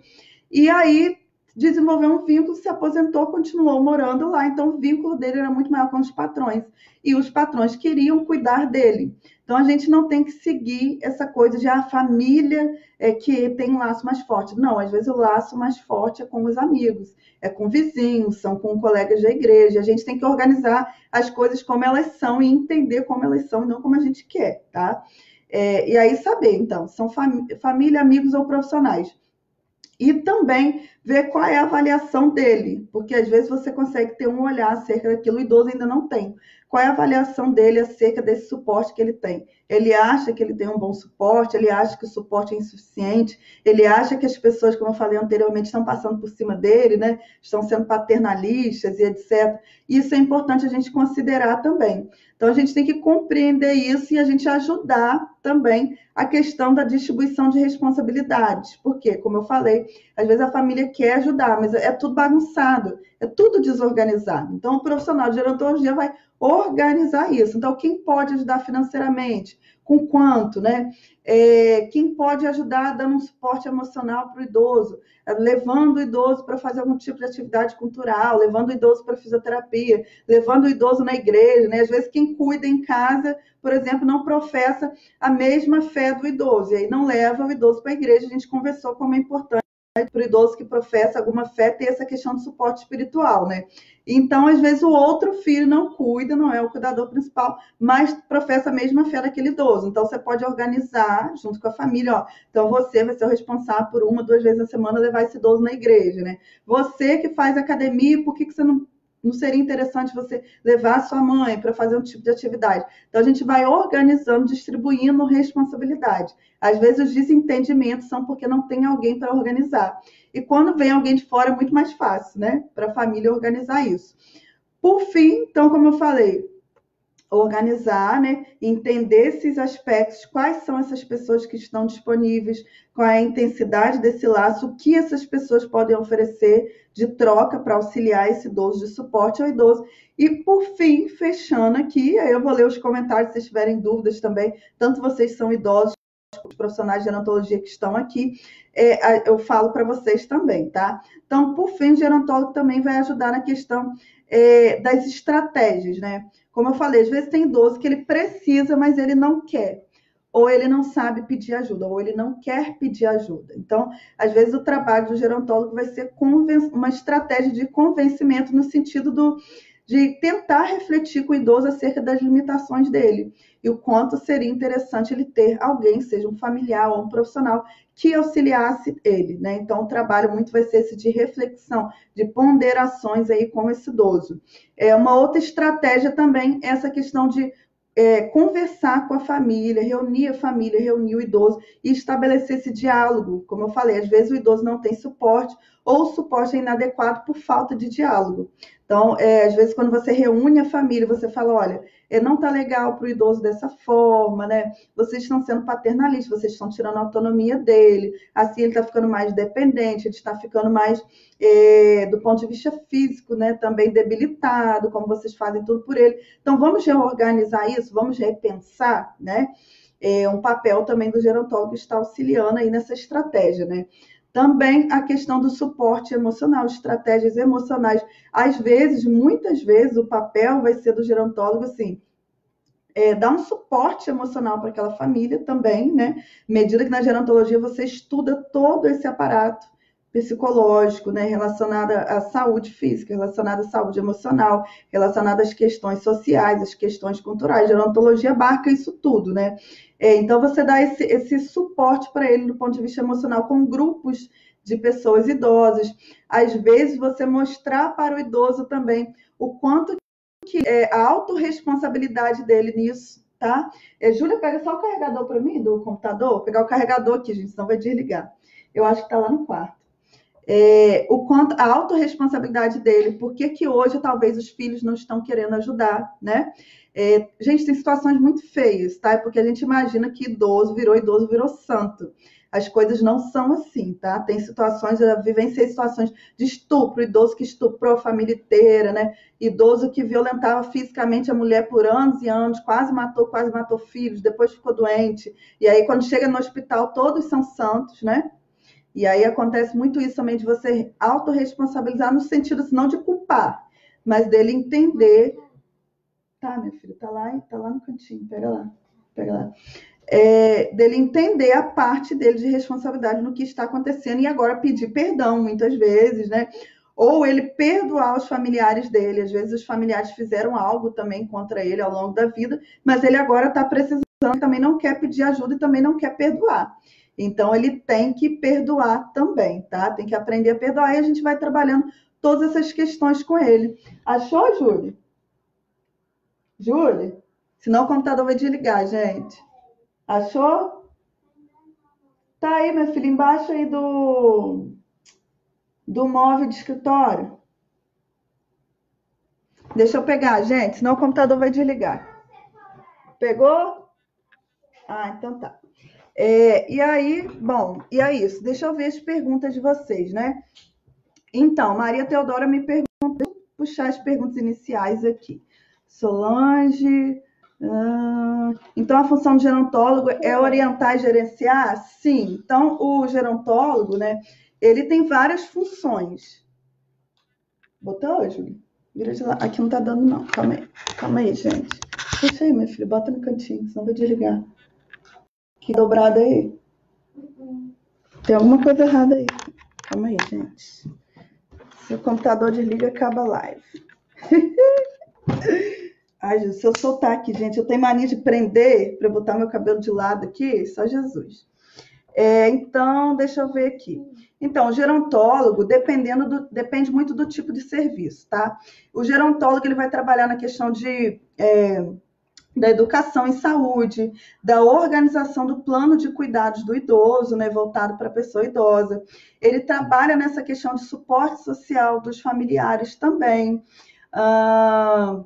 A: e aí desenvolveu um vínculo, se aposentou, continuou morando lá, então o vínculo dele era muito maior com os patrões, e os patrões queriam cuidar dele. Então, a gente não tem que seguir essa coisa de a família que tem um laço mais forte. Não, às vezes o laço mais forte é com os amigos, é com vizinhos, são com colegas da igreja. A gente tem que organizar as coisas como elas são e entender como elas são e não como a gente quer, tá? E aí saber, então, são família, amigos ou profissionais. E também ver qual é a avaliação dele, porque às vezes você consegue ter um olhar acerca daquilo, o idoso ainda não tem. Qual é a avaliação dele acerca desse suporte que ele tem? Ele acha que ele tem um bom suporte, ele acha que o suporte é insuficiente, ele acha que as pessoas, como eu falei anteriormente, estão passando por cima dele, né? Estão sendo paternalistas e etc. Isso é importante a gente considerar também. Então, a gente tem que compreender isso e a gente ajudar também a questão da distribuição de responsabilidades. Porque, como eu falei, às vezes a família quer ajudar, mas é tudo bagunçado, é tudo desorganizado. Então, o profissional de gerontologia vai organizar isso. Então, quem pode ajudar financeiramente? Com quanto, né? Quem pode ajudar dando um suporte emocional para o idoso, levando o idoso para fazer algum tipo de atividade cultural, levando o idoso para fisioterapia, levando o idoso na igreja, né? Às vezes quem cuida em casa, por exemplo, não professa a mesma fé do idoso, e aí não leva o idoso para a igreja. A gente conversou como é importante para o idoso que professa alguma fé ter essa questão de suporte espiritual, né? Então, às vezes, o outro filho não cuida, não é o cuidador principal, mas professa a mesma fé daquele idoso. Então, você pode organizar junto com a família, ó. Então, você vai ser o responsável por 1, 2 vezes na semana levar esse idoso na igreja, né? Você que faz academia, por que você não seria interessante você levar a sua mãe para fazer um tipo de atividade? Então, a gente vai organizando, distribuindo responsabilidade. Às vezes, os desentendimentos são porque não tem alguém para organizar. E quando vem alguém de fora, é muito mais fácil, né? Para a família organizar isso. Por fim, então, como eu falei, organizar, né? Entender esses aspectos, quais são essas pessoas que estão disponíveis, qual é a intensidade desse laço, o que essas pessoas podem oferecer de troca para auxiliar esse idoso, de suporte ao idoso. E, por fim, fechando aqui, aí eu vou ler os comentários se vocês tiverem dúvidas também, tanto vocês são idosos, os profissionais de gerontologia que estão aqui, eu falo para vocês também, tá? Então, por fim, o gerontólogo também vai ajudar na questão das estratégias, né? Como eu falei, às vezes tem idoso que ele precisa, mas ele não quer. Ou ele não sabe pedir ajuda, ou ele não quer pedir ajuda. Então, às vezes, o trabalho do gerontólogo vai ser uma estratégia de convencimento no sentido de tentar refletir com o idoso acerca das limitações dele e o quanto seria interessante ele ter alguém, seja um familiar ou um profissional, que auxiliasse ele, né? Então, o trabalho muito vai ser esse de reflexão, de ponderações aí com esse idoso. Uma outra estratégia também é essa questão de conversar com a família, reunir o idoso e estabelecer esse diálogo. Como eu falei, às vezes o idoso não tem suporte ou o suporte é inadequado por falta de diálogo. Então, às vezes, quando você reúne a família, você fala, olha, não está legal para o idoso dessa forma, né? Vocês estão sendo paternalistas, vocês estão tirando a autonomia dele, assim ele está ficando mais dependente, ele está ficando mais, do ponto de vista físico, né? Também debilitado, como vocês fazem tudo por ele. Então, vamos reorganizar isso, vamos repensar, né? Um papel também do gerontólogo está auxiliando aí nessa estratégia, né? Também a questão do suporte emocional, estratégias emocionais. Às vezes, muitas vezes, o papel vai ser do gerontólogo, assim, dar um suporte emocional para aquela família também, né? Medida que na gerontologia você estuda todo esse aparato psicológico, né? Relacionado à saúde física, relacionado à saúde emocional, relacionado às questões sociais, às questões culturais. A gerontologia abarca isso tudo, né? Então, você dá esse suporte para ele do ponto de vista emocional com grupos de pessoas idosas. Às vezes, você mostrar para o idoso também o quanto a autorresponsabilidade dele nisso, tá? Júlia, pega só o carregador para mim do computador. Vou pegar o carregador aqui, gente, senão vai desligar. Eu acho que está lá no quarto. O quanto a autorresponsabilidade dele, por que hoje talvez os filhos não estão querendo ajudar, né? Gente, tem situações muito feias, tá? Porque a gente imagina que idoso, virou santo. As coisas não são assim, tá? Tem situações, eu vivenciei situações de estupro, idoso que estuprou a família inteira, né? Idoso que violentava fisicamente a mulher por anos e anos, quase matou filhos, depois ficou doente. E aí, quando chega no hospital, todos são santos, né? E aí acontece muito isso também de você autorresponsabilizar no sentido, assim, não de culpar, mas dele entender. Tá, meu filho, tá lá no cantinho, pega lá. Dele entender a parte dele de responsabilidade no que está acontecendo e agora pedir perdão, muitas vezes, né? Ou ele perdoar os familiares dele. Às vezes os familiares fizeram algo também contra ele ao longo da vida, mas ele agora está precisando, também não quer pedir ajuda e também não quer perdoar. Então, ele tem que perdoar também, tá? Tem que aprender a perdoar e a gente vai trabalhando todas essas questões com ele. Achou, Júlia? Júlia? Senão o computador vai desligar, gente. Achou? Tá aí, meu filho, embaixo aí do móvel de escritório. Deixa eu pegar, gente, senão o computador vai desligar. Pegou? Ah, então tá. E aí, bom, e é isso. Deixa eu ver as perguntas de vocês, né? Então, Maria Teodora me pergunta, deixa eu puxar as perguntas iniciais aqui. Solange, então a função do gerontólogo é orientar e gerenciar? Sim. Então, o gerontólogo, né, ele tem várias funções. Botou, Júlia? Vira de lá. Aqui não tá dando, não. Calma aí, gente. Puxa aí, meu filho. Bota no cantinho, senão vai desligar. Que dobrada aí? Tem alguma coisa errada aí. Calma aí, gente. Se o computador desliga, acaba a live. Ai, Jesus, se eu soltar aqui, gente, eu tenho mania de prender para botar meu cabelo de lado aqui, só Jesus. Então, deixa eu ver aqui. Então, o gerontólogo, depende muito do tipo de serviço, tá? O gerontólogo, ele vai trabalhar na questão da educação em saúde, da organização do plano de cuidados do idoso, né, voltado para a pessoa idosa. Ele trabalha nessa questão de suporte social dos familiares também.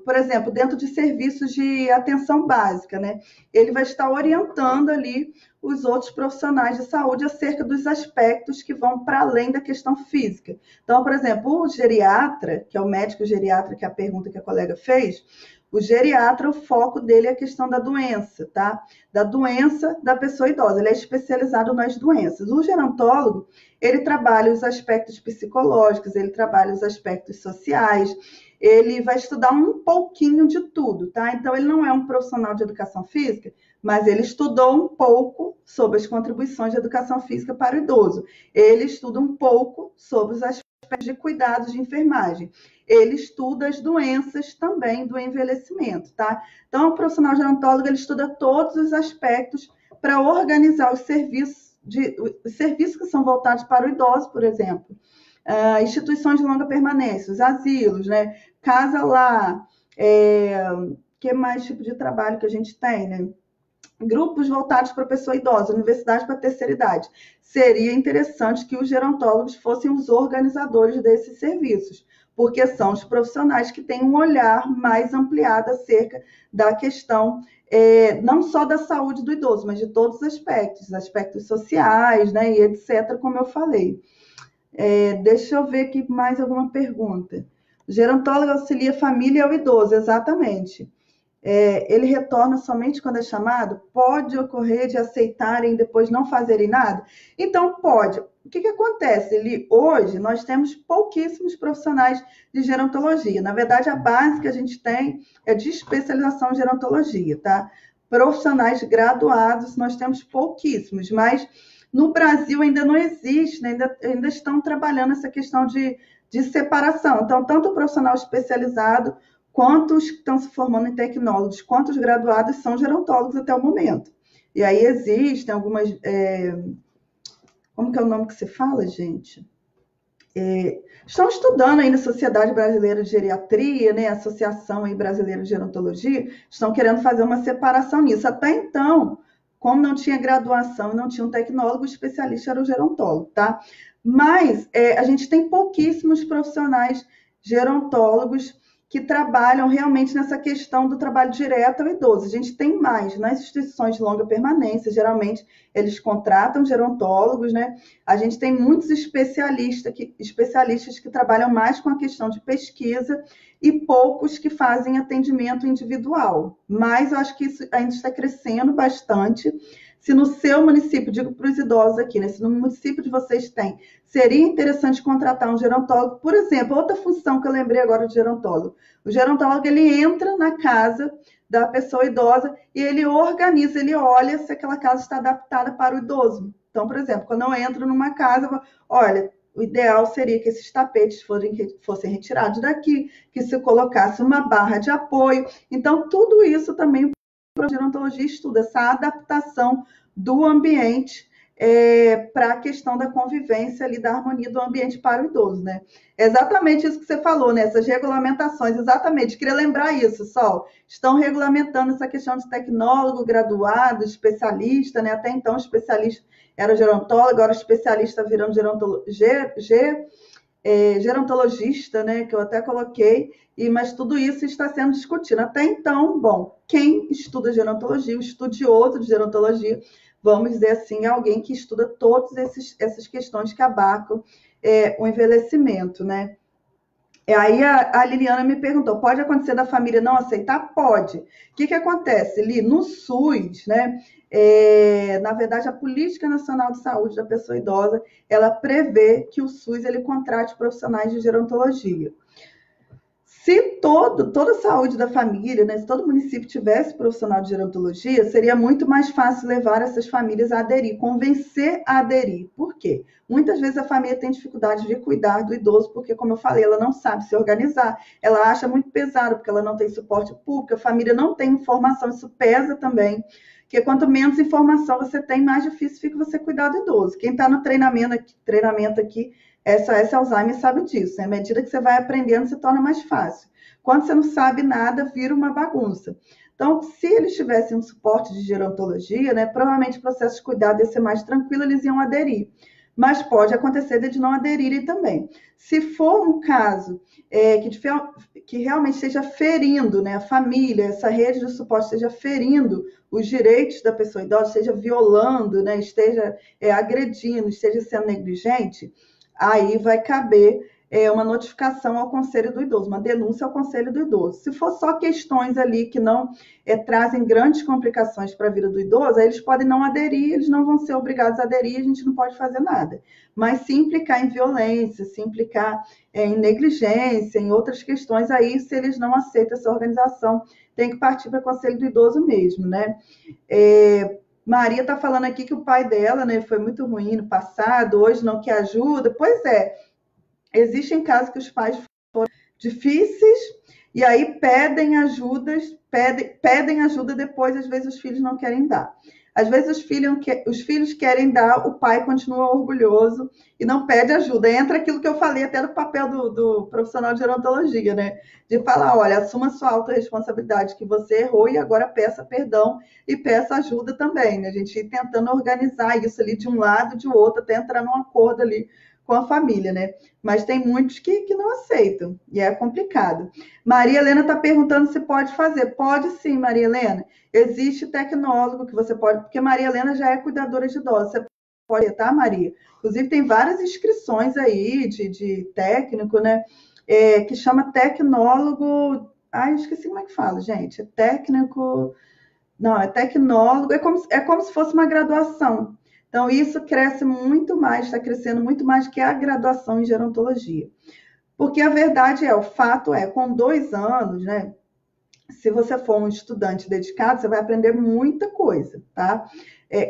A: Por exemplo, dentro de serviços de atenção básica, né? Ele vai estar orientando ali os outros profissionais de saúde acerca dos aspectos que vão para além da questão física. Então, por exemplo, o geriatra, que é o médico geriatra, que é a pergunta que a colega fez, o geriatra, o foco dele é a questão da doença, tá? Da doença da pessoa idosa. Ele é especializado nas doenças. O gerontólogo, ele trabalha os aspectos psicológicos, ele trabalha os aspectos sociais, ele vai estudar um pouquinho de tudo, tá? Então, ele não é um profissional de educação física, mas ele estudou um pouco sobre as contribuições de educação física para o idoso. Ele estuda um pouco sobre os aspectos de cuidados de enfermagem. Ele estuda as doenças também do envelhecimento, tá? Então, o profissional gerontólogo, ele estuda todos os aspectos para organizar os serviços que são voltados para o idoso, por exemplo. Instituições de longa permanência, os asilos, né? Casa lá, que mais tipo de trabalho que a gente tem, né? Grupos voltados para a pessoa idosa, universidade para a terceira idade. Seria interessante que os gerontólogos fossem os organizadores desses serviços, porque são os profissionais que têm um olhar mais ampliado acerca da questão, não só da saúde do idoso, mas de todos os aspectos sociais, né, e etc., como eu falei. Deixa eu ver aqui mais alguma pergunta. O gerontólogo auxilia a família e o idoso, exatamente. Ele retorna somente quando é chamado? Pode ocorrer de aceitarem e depois não fazerem nada? Então, pode. O que acontece? Hoje, nós temos pouquíssimos profissionais de gerontologia. Na verdade, a base que a gente tem é de especialização em gerontologia, tá? Profissionais graduados, nós temos pouquíssimos, mas no Brasil ainda não existe, né? ainda estão trabalhando essa questão de separação. Então, tanto o profissional especializado quanto os que estão se formando em tecnólogos, quanto os graduados são gerontólogos até o momento. E aí existem algumas... como que é o nome que se fala, gente? Estão estudando aí na Sociedade Brasileira de Geriatria, né, a Associação aí Brasileira de Gerontologia, estão querendo fazer uma separação nisso. Até então, como não tinha graduação e não tinha um tecnólogo, o especialista era o gerontólogo, tá? Mas a gente tem pouquíssimos profissionais gerontólogos que trabalham realmente nessa questão do trabalho direto ao idoso. A gente tem mais nas instituições de longa permanência, geralmente eles contratam gerontólogos, né? A gente tem muitos especialistas que trabalham mais com a questão de pesquisa e poucos que fazem atendimento individual. Mas eu acho que isso ainda está crescendo bastante. Se no seu município, digo para os idosos aqui, né? Se no município de vocês tem, seria interessante contratar um gerontólogo. Por exemplo, outra função que eu lembrei agora de gerontólogo. O gerontólogo, ele entra na casa da pessoa idosa e ele organiza, ele olha se aquela casa está adaptada para o idoso. Então, por exemplo, quando eu entro numa casa, olha, o ideal seria que esses tapetes fossem retirados daqui, que se colocasse uma barra de apoio. Então, tudo isso também a gerontologia estuda essa adaptação do ambiente para a questão da convivência ali, da harmonia do ambiente para o idoso, né? É exatamente isso que você falou, né? Essas regulamentações, exatamente. Queria lembrar isso, Sol. Estão regulamentando essa questão de tecnólogo, graduado, especialista, né? Até então, o especialista era gerontólogo, agora o especialista virando gerontologista, né, que eu até coloquei, mas tudo isso está sendo discutido. Até então, bom, quem estuda gerontologia, o estudioso de gerontologia, vamos dizer assim, é alguém que estuda todas essas questões que abarcam o envelhecimento, né? E aí a Liliana me perguntou, pode acontecer da família não aceitar? Pode. O que acontece, Li? No SUS, né? Na verdade, a Política Nacional de Saúde da Pessoa Idosa, ela prevê que o SUS ele contrate profissionais de gerontologia. Se toda a saúde da família, né, se todo município tivesse profissional de gerontologia, seria muito mais fácil levar essas famílias a aderir, convencer a aderir. Por quê? Muitas vezes a família tem dificuldade de cuidar do idoso, porque, como eu falei, ela não sabe se organizar, ela acha muito pesado, porque ela não tem suporte público, a família não tem informação, isso pesa também. Porque quanto menos informação você tem, mais difícil fica você cuidar do idoso. Quem está no treinamento aqui SOS Alzheimer sabe disso, né? À medida que você vai aprendendo, se torna mais fácil. Quando você não sabe nada, vira uma bagunça. Então, se eles tivessem um suporte de gerontologia, né, provavelmente o processo de cuidado ia ser mais tranquilo, eles iam aderir. Mas pode acontecer de não aderirem também. Se for um caso que realmente esteja ferindo, né, a família, essa rede de suporte esteja ferindo os direitos da pessoa idosa, esteja violando, né, esteja agredindo, esteja sendo negligente, aí vai caber uma notificação ao Conselho do Idoso, uma denúncia ao Conselho do Idoso. Se for só questões ali que não trazem grandes complicações para a vida do idoso, aí eles podem não aderir, eles não vão ser obrigados a aderir, a gente não pode fazer nada. Mas se implicar em violência, se implicar em negligência, em outras questões, aí se eles não aceitam essa organização, tem que partir para o Conselho do Idoso mesmo, né? Maria está falando aqui que o pai dela, né, foi muito ruim no passado, hoje não quer ajuda. Pois é, existem casos que os pais foram difíceis e aí pedem ajuda depois, às vezes os filhos não querem dar. Às vezes os filhos querem dar, o pai continua orgulhoso e não pede ajuda. Entra aquilo que eu falei até do papel do profissional de gerontologia, né? De falar, olha, assuma sua autorresponsabilidade, que você errou e agora peça perdão e peça ajuda também, né? A gente ir tentando organizar isso ali de um lado e de outro, até entrar num acordo ali com a família, né? Mas tem muitos que não aceitam e é complicado. Maria Helena está perguntando se pode fazer. Pode sim, Maria Helena. Existe tecnólogo que você pode, porque Maria Helena já é cuidadora de idosos. Você pode, tá, Maria? Inclusive, tem várias inscrições aí de técnico, né? Que chama tecnólogo. Ai, esqueci como é que fala, gente. É técnico. Não, é tecnólogo. É como se fosse uma graduação. Então, isso cresce muito mais, está crescendo muito mais que a graduação em gerontologia. Porque a verdade o fato com 2 anos, né? Se você for um estudante dedicado, você vai aprender muita coisa, tá?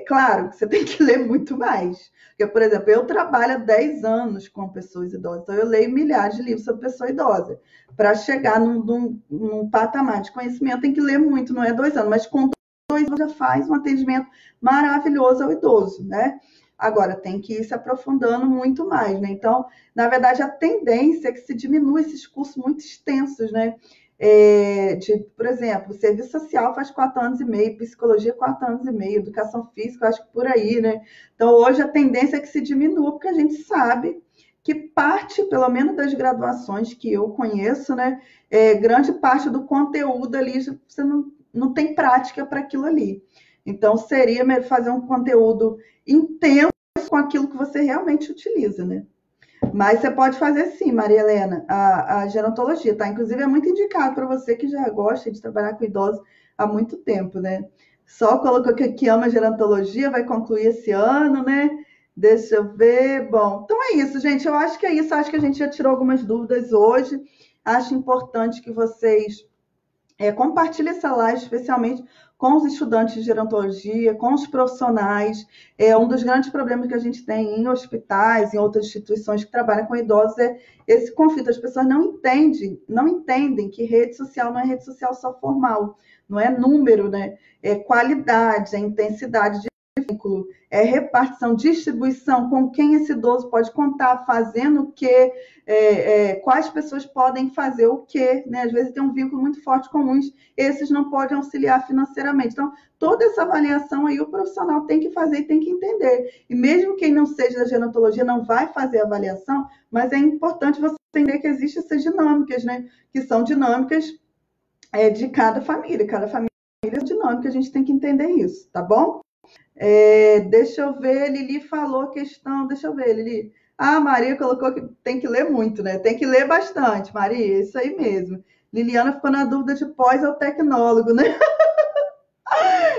A: Claro que você tem que ler muito mais. Porque, por exemplo, eu trabalho há 10 anos com pessoas idosas, então eu leio milhares de livros sobre pessoa idosa. Para chegar num patamar de conhecimento, tem que ler muito, não é 2 anos, mas com 2 anos já faz um atendimento maravilhoso ao idoso, né? Agora, tem que ir se aprofundando muito mais, né? Então, na verdade, a tendência é que se diminua esses cursos muito extensos, né? Por exemplo, serviço social faz 4 anos e meio, psicologia 4 anos e meio, educação física, acho que por aí, né? Então, hoje a tendência é que se diminua, porque a gente sabe que parte, pelo menos das graduações que eu conheço, né? Grande parte do conteúdo ali, você não tem prática para aquilo ali. Então, seria fazer um conteúdo intenso com aquilo que você realmente utiliza, né? Mas você pode fazer sim, Maria Helena, a gerontologia, tá? Inclusive é muito indicado para você que já gosta de trabalhar com idosos há muito tempo, né? Só colocou que ama gerontologia, vai concluir esse ano, né? Deixa eu ver. Bom, então é isso, gente. Eu acho que é isso. Acho que a gente já tirou algumas dúvidas hoje. Acho importante que vocês compartilhem essa live, especialmente com os estudantes de gerontologia, com os profissionais. Um dos grandes problemas que a gente tem em hospitais, em outras instituições que trabalham com idosos, é esse conflito. As pessoas não entendem que rede social não é rede social só formal, não é número, né? É qualidade, é intensidade de vínculo, é repartição, distribuição, com quem esse idoso pode contar, fazendo o quê, quais pessoas podem fazer o quê, né? Às vezes tem um vínculo muito forte com uns, esses não podem auxiliar financeiramente. Então, toda essa avaliação aí o profissional tem que fazer e tem que entender. E mesmo quem não seja da gerontologia não vai fazer a avaliação, mas é importante você entender que existem essas dinâmicas, né? Que são dinâmicas de cada família é dinâmica, a gente tem que entender isso, tá bom? Deixa eu ver, Lili falou a questão, deixa eu ver, Lili. Ah, Maria colocou que tem que ler muito, né? Tem que ler bastante, Maria, isso aí mesmo. Liliana ficou na dúvida de pós ao tecnólogo, né?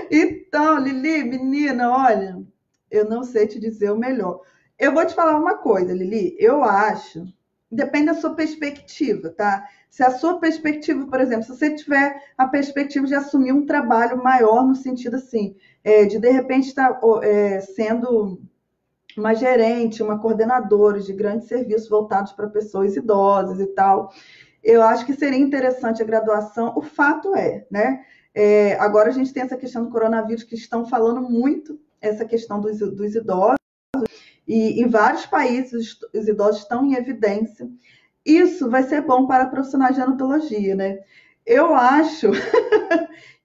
A: Então, Lili, menina, olha, eu não sei te dizer o melhor. Eu vou te falar uma coisa, Lili, eu acho, depende da sua perspectiva, tá? Se a sua perspectiva, por exemplo, se você tiver a perspectiva de assumir um trabalho maior no sentido assim, de repente estar sendo uma gerente, uma coordenadora de grandes serviços voltados para pessoas idosas e tal, eu acho que seria interessante a graduação. O fato é, né? Agora a gente tem essa questão do coronavírus que estão falando muito essa questão dos idosos e em vários países os idosos estão em evidência. Isso vai ser bom para profissionais de gerontologia, né? Eu acho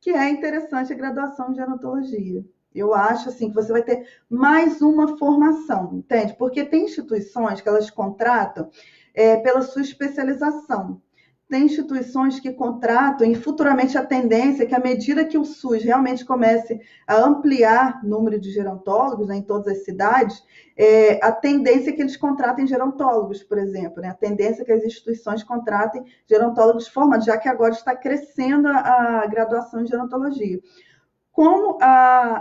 A: que é interessante a graduação de gerontologia. Eu acho assim que você vai ter mais uma formação, entende? Porque tem instituições que elas contratam pela sua especialização. Tem instituições que contratam e futuramente a tendência é que à medida que o SUS realmente comece a ampliar o número de gerontólogos, né, em todas as cidades, a tendência é que eles contratem gerontólogos, por exemplo, né? A tendência é que as instituições contratem gerontólogos formados, já que agora está crescendo a graduação em gerontologia. Como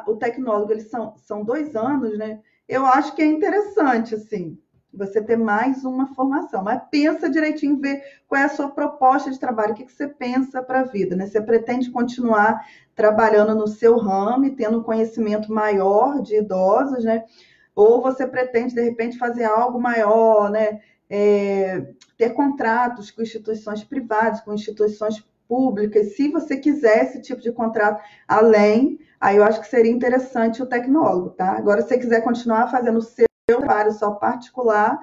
A: o tecnólogo eles são 2 anos, né? Eu acho que é interessante, assim, você ter mais uma formação. Mas pensa direitinho, ver qual é a sua proposta de trabalho, o que você pensa para a vida, né? Você pretende continuar trabalhando no seu ramo, tendo um conhecimento maior de idosos, né? Ou você pretende, de repente, fazer algo maior, né? Ter contratos com instituições privadas, com instituições públicas, se você quiser esse tipo de contrato além, aí eu acho que seria interessante o tecnólogo, tá? Agora, se você quiser continuar fazendo o seu trabalho só particular,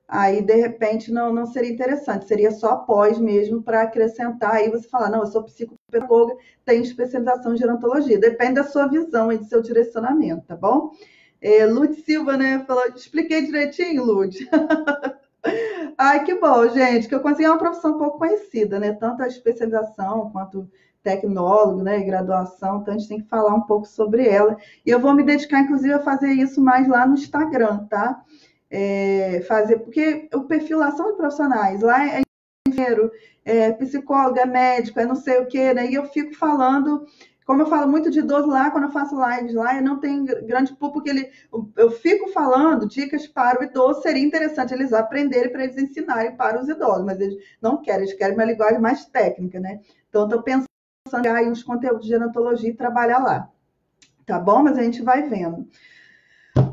A: aí de repente não seria interessante, seria só após mesmo para acrescentar, aí você falar, não, eu sou psicopedagoga, tenho especialização em gerontologia, depende da sua visão e do seu direcionamento, tá bom? Lud Silva, né, falou, expliquei direitinho, Lud? Ai, que bom, gente, que eu consegui uma profissão um pouco conhecida, né? Tanto a especialização quanto tecnólogo, né? E graduação, então a gente tem que falar um pouco sobre ela. E eu vou me dedicar, inclusive, a fazer isso mais lá no Instagram, tá? Porque o perfil lá são de profissionais, lá é engenheiro, psicólogo, é médico, é não sei o quê, né? E eu fico falando, como eu falo muito de idoso lá, quando eu faço lives lá, eu não tenho grande público, porque eu fico falando dicas para o idoso, seria interessante eles aprenderem para eles ensinarem para os idosos, mas eles não querem, eles querem uma linguagem mais técnica, né? Então, estou pensando em uns conteúdos de gerontologia e trabalhar lá, tá bom? Mas a gente vai vendo.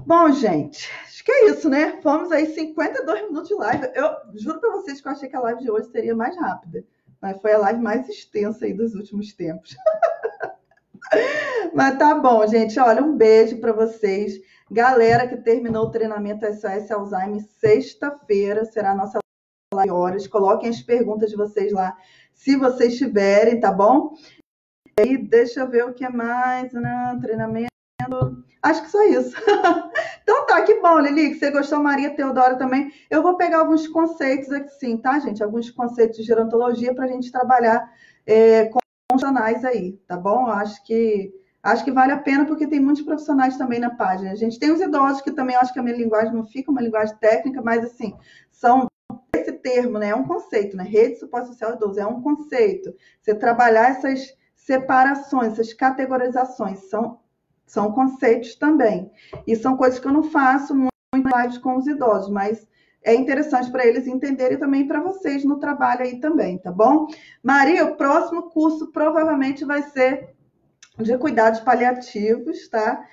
A: Bom, gente, acho que é isso, né? Fomos aí 52 minutos de live. Eu juro para vocês que eu achei que a live de hoje seria mais rápida, mas foi a live mais extensa aí dos últimos tempos. Mas tá bom, gente. Olha, um beijo para vocês. Galera que terminou o treinamento SOS Alzheimer, sexta-feira será a nossa live horas. Coloquem as perguntas de vocês lá, se vocês tiverem, tá bom? E aí, deixa eu ver o que mais, né? Treinamento. Acho que só isso. Então tá, que bom, Lili, que você gostou, Maria Teodora também. Eu vou pegar alguns conceitos aqui, sim, tá, gente? Alguns conceitos de gerontologia para a gente trabalhar com profissionais aí, tá bom? Acho que vale a pena porque tem muitos profissionais também na página. A gente tem os idosos que também acho que a minha linguagem não fica uma linguagem técnica, mas assim, são esse termo, né? É um conceito, né? Rede de suporte social idoso é um conceito. Você trabalhar essas separações, essas categorizações, são conceitos também. E são coisas que eu não faço muito em lives com os idosos, mas é interessante para eles entenderem e também para vocês no trabalho aí também, tá bom? Maria, o próximo curso provavelmente vai ser de cuidados paliativos, tá?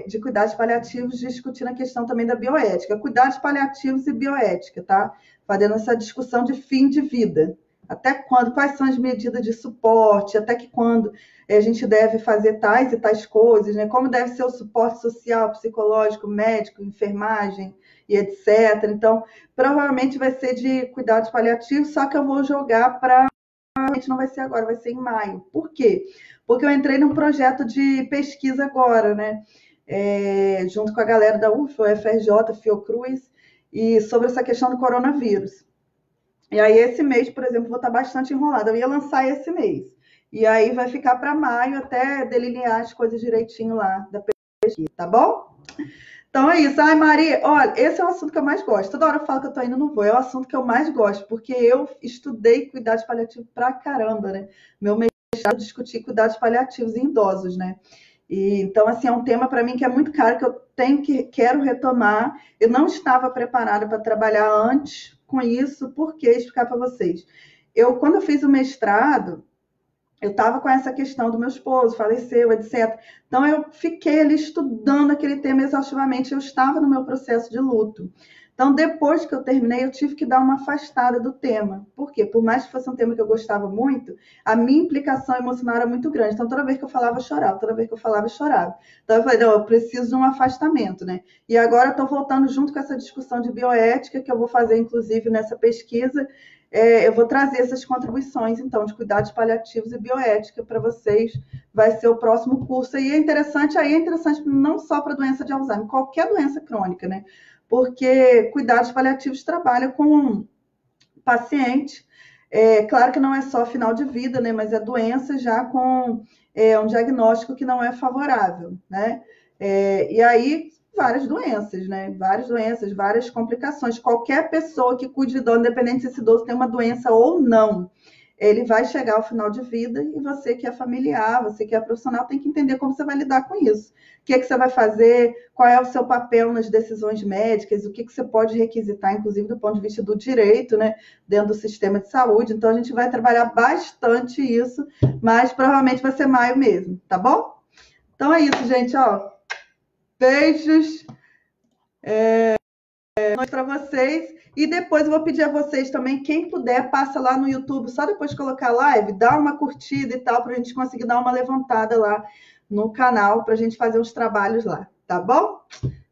A: De cuidados paliativos, discutindo a questão também da bioética. Cuidados paliativos e bioética, tá? Fazendo essa discussão de fim de vida. Até quando, quais são as medidas de suporte, até que quando a gente deve fazer tais e tais coisas, né? Como deve ser o suporte social, psicológico, médico, enfermagem e etc. Então, provavelmente vai ser de cuidados paliativos, só que eu vou jogar para... Não vai ser agora, vai ser em maio. Por quê? Porque eu entrei num projeto de pesquisa agora, né? Junto com a galera da UFO, FRJ, Fiocruz, e sobre essa questão do coronavírus. E aí, esse mês, por exemplo, vou estar bastante enrolada. Eu ia lançar esse mês. E aí vai ficar para maio até delinear as coisas direitinho lá da pesquisa, tá bom? Então é isso. Ai, Maria, olha, esse é o assunto que eu mais gosto. Toda hora eu falo que eu tô indo, não vou. É o assunto que eu mais gosto, porque eu estudei cuidados paliativos pra caramba, né? Meu mestrado eu discuti cuidados paliativos em idosos, né? E, então, assim, é um tema para mim que é muito caro, que eu quero retomar. Eu não estava preparada para trabalhar antes com isso, por que explicar para vocês? Quando eu fiz o mestrado, eu estava com essa questão do meu esposo, faleceu, etc. Então, eu fiquei ali estudando aquele tema exaustivamente. Eu estava no meu processo de luto. Então, depois que eu terminei, eu tive que dar uma afastada do tema. Por quê? Por mais que fosse um tema que eu gostava muito, a minha implicação emocional era muito grande. Então, toda vez que eu falava, eu chorava. Toda vez que eu falava, eu chorava. Então, eu falei, não, eu preciso de um afastamento, né? E agora eu estou voltando junto com essa discussão de bioética, que eu vou fazer, inclusive, nessa pesquisa, eu vou trazer essas contribuições, então, de cuidados paliativos e bioética para vocês. Vai ser o próximo curso. E é interessante não só para doença de Alzheimer, qualquer doença crônica, né? Porque cuidados paliativos trabalha com paciente. Claro que não é só final de vida, né? Mas é doença já com um diagnóstico que não é favorável, né? E aí várias doenças, né? Várias doenças, várias complicações. Qualquer pessoa que cuide de idoso, independente se esse idoso tem uma doença ou não, ele vai chegar ao final de vida e você que é familiar, você que é profissional, tem que entender como você vai lidar com isso. O que, é que você vai fazer, qual é o seu papel nas decisões médicas, o que, que você pode requisitar, inclusive do ponto de vista do direito, né, dentro do sistema de saúde. Então, a gente vai trabalhar bastante isso, mas provavelmente vai ser maio mesmo, tá bom? Então é isso, gente, ó. Beijos para vocês. E depois eu vou pedir a vocês também, quem puder, passa lá no YouTube, só depois de colocar a live, dá uma curtida e tal, para a gente conseguir dar uma levantada lá no canal, para a gente fazer os trabalhos lá, tá bom?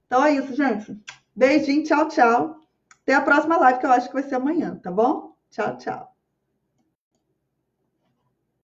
A: Então é isso, gente. Beijinho, tchau, tchau. Até a próxima live, que eu acho que vai ser amanhã, tá bom? Tchau, tchau.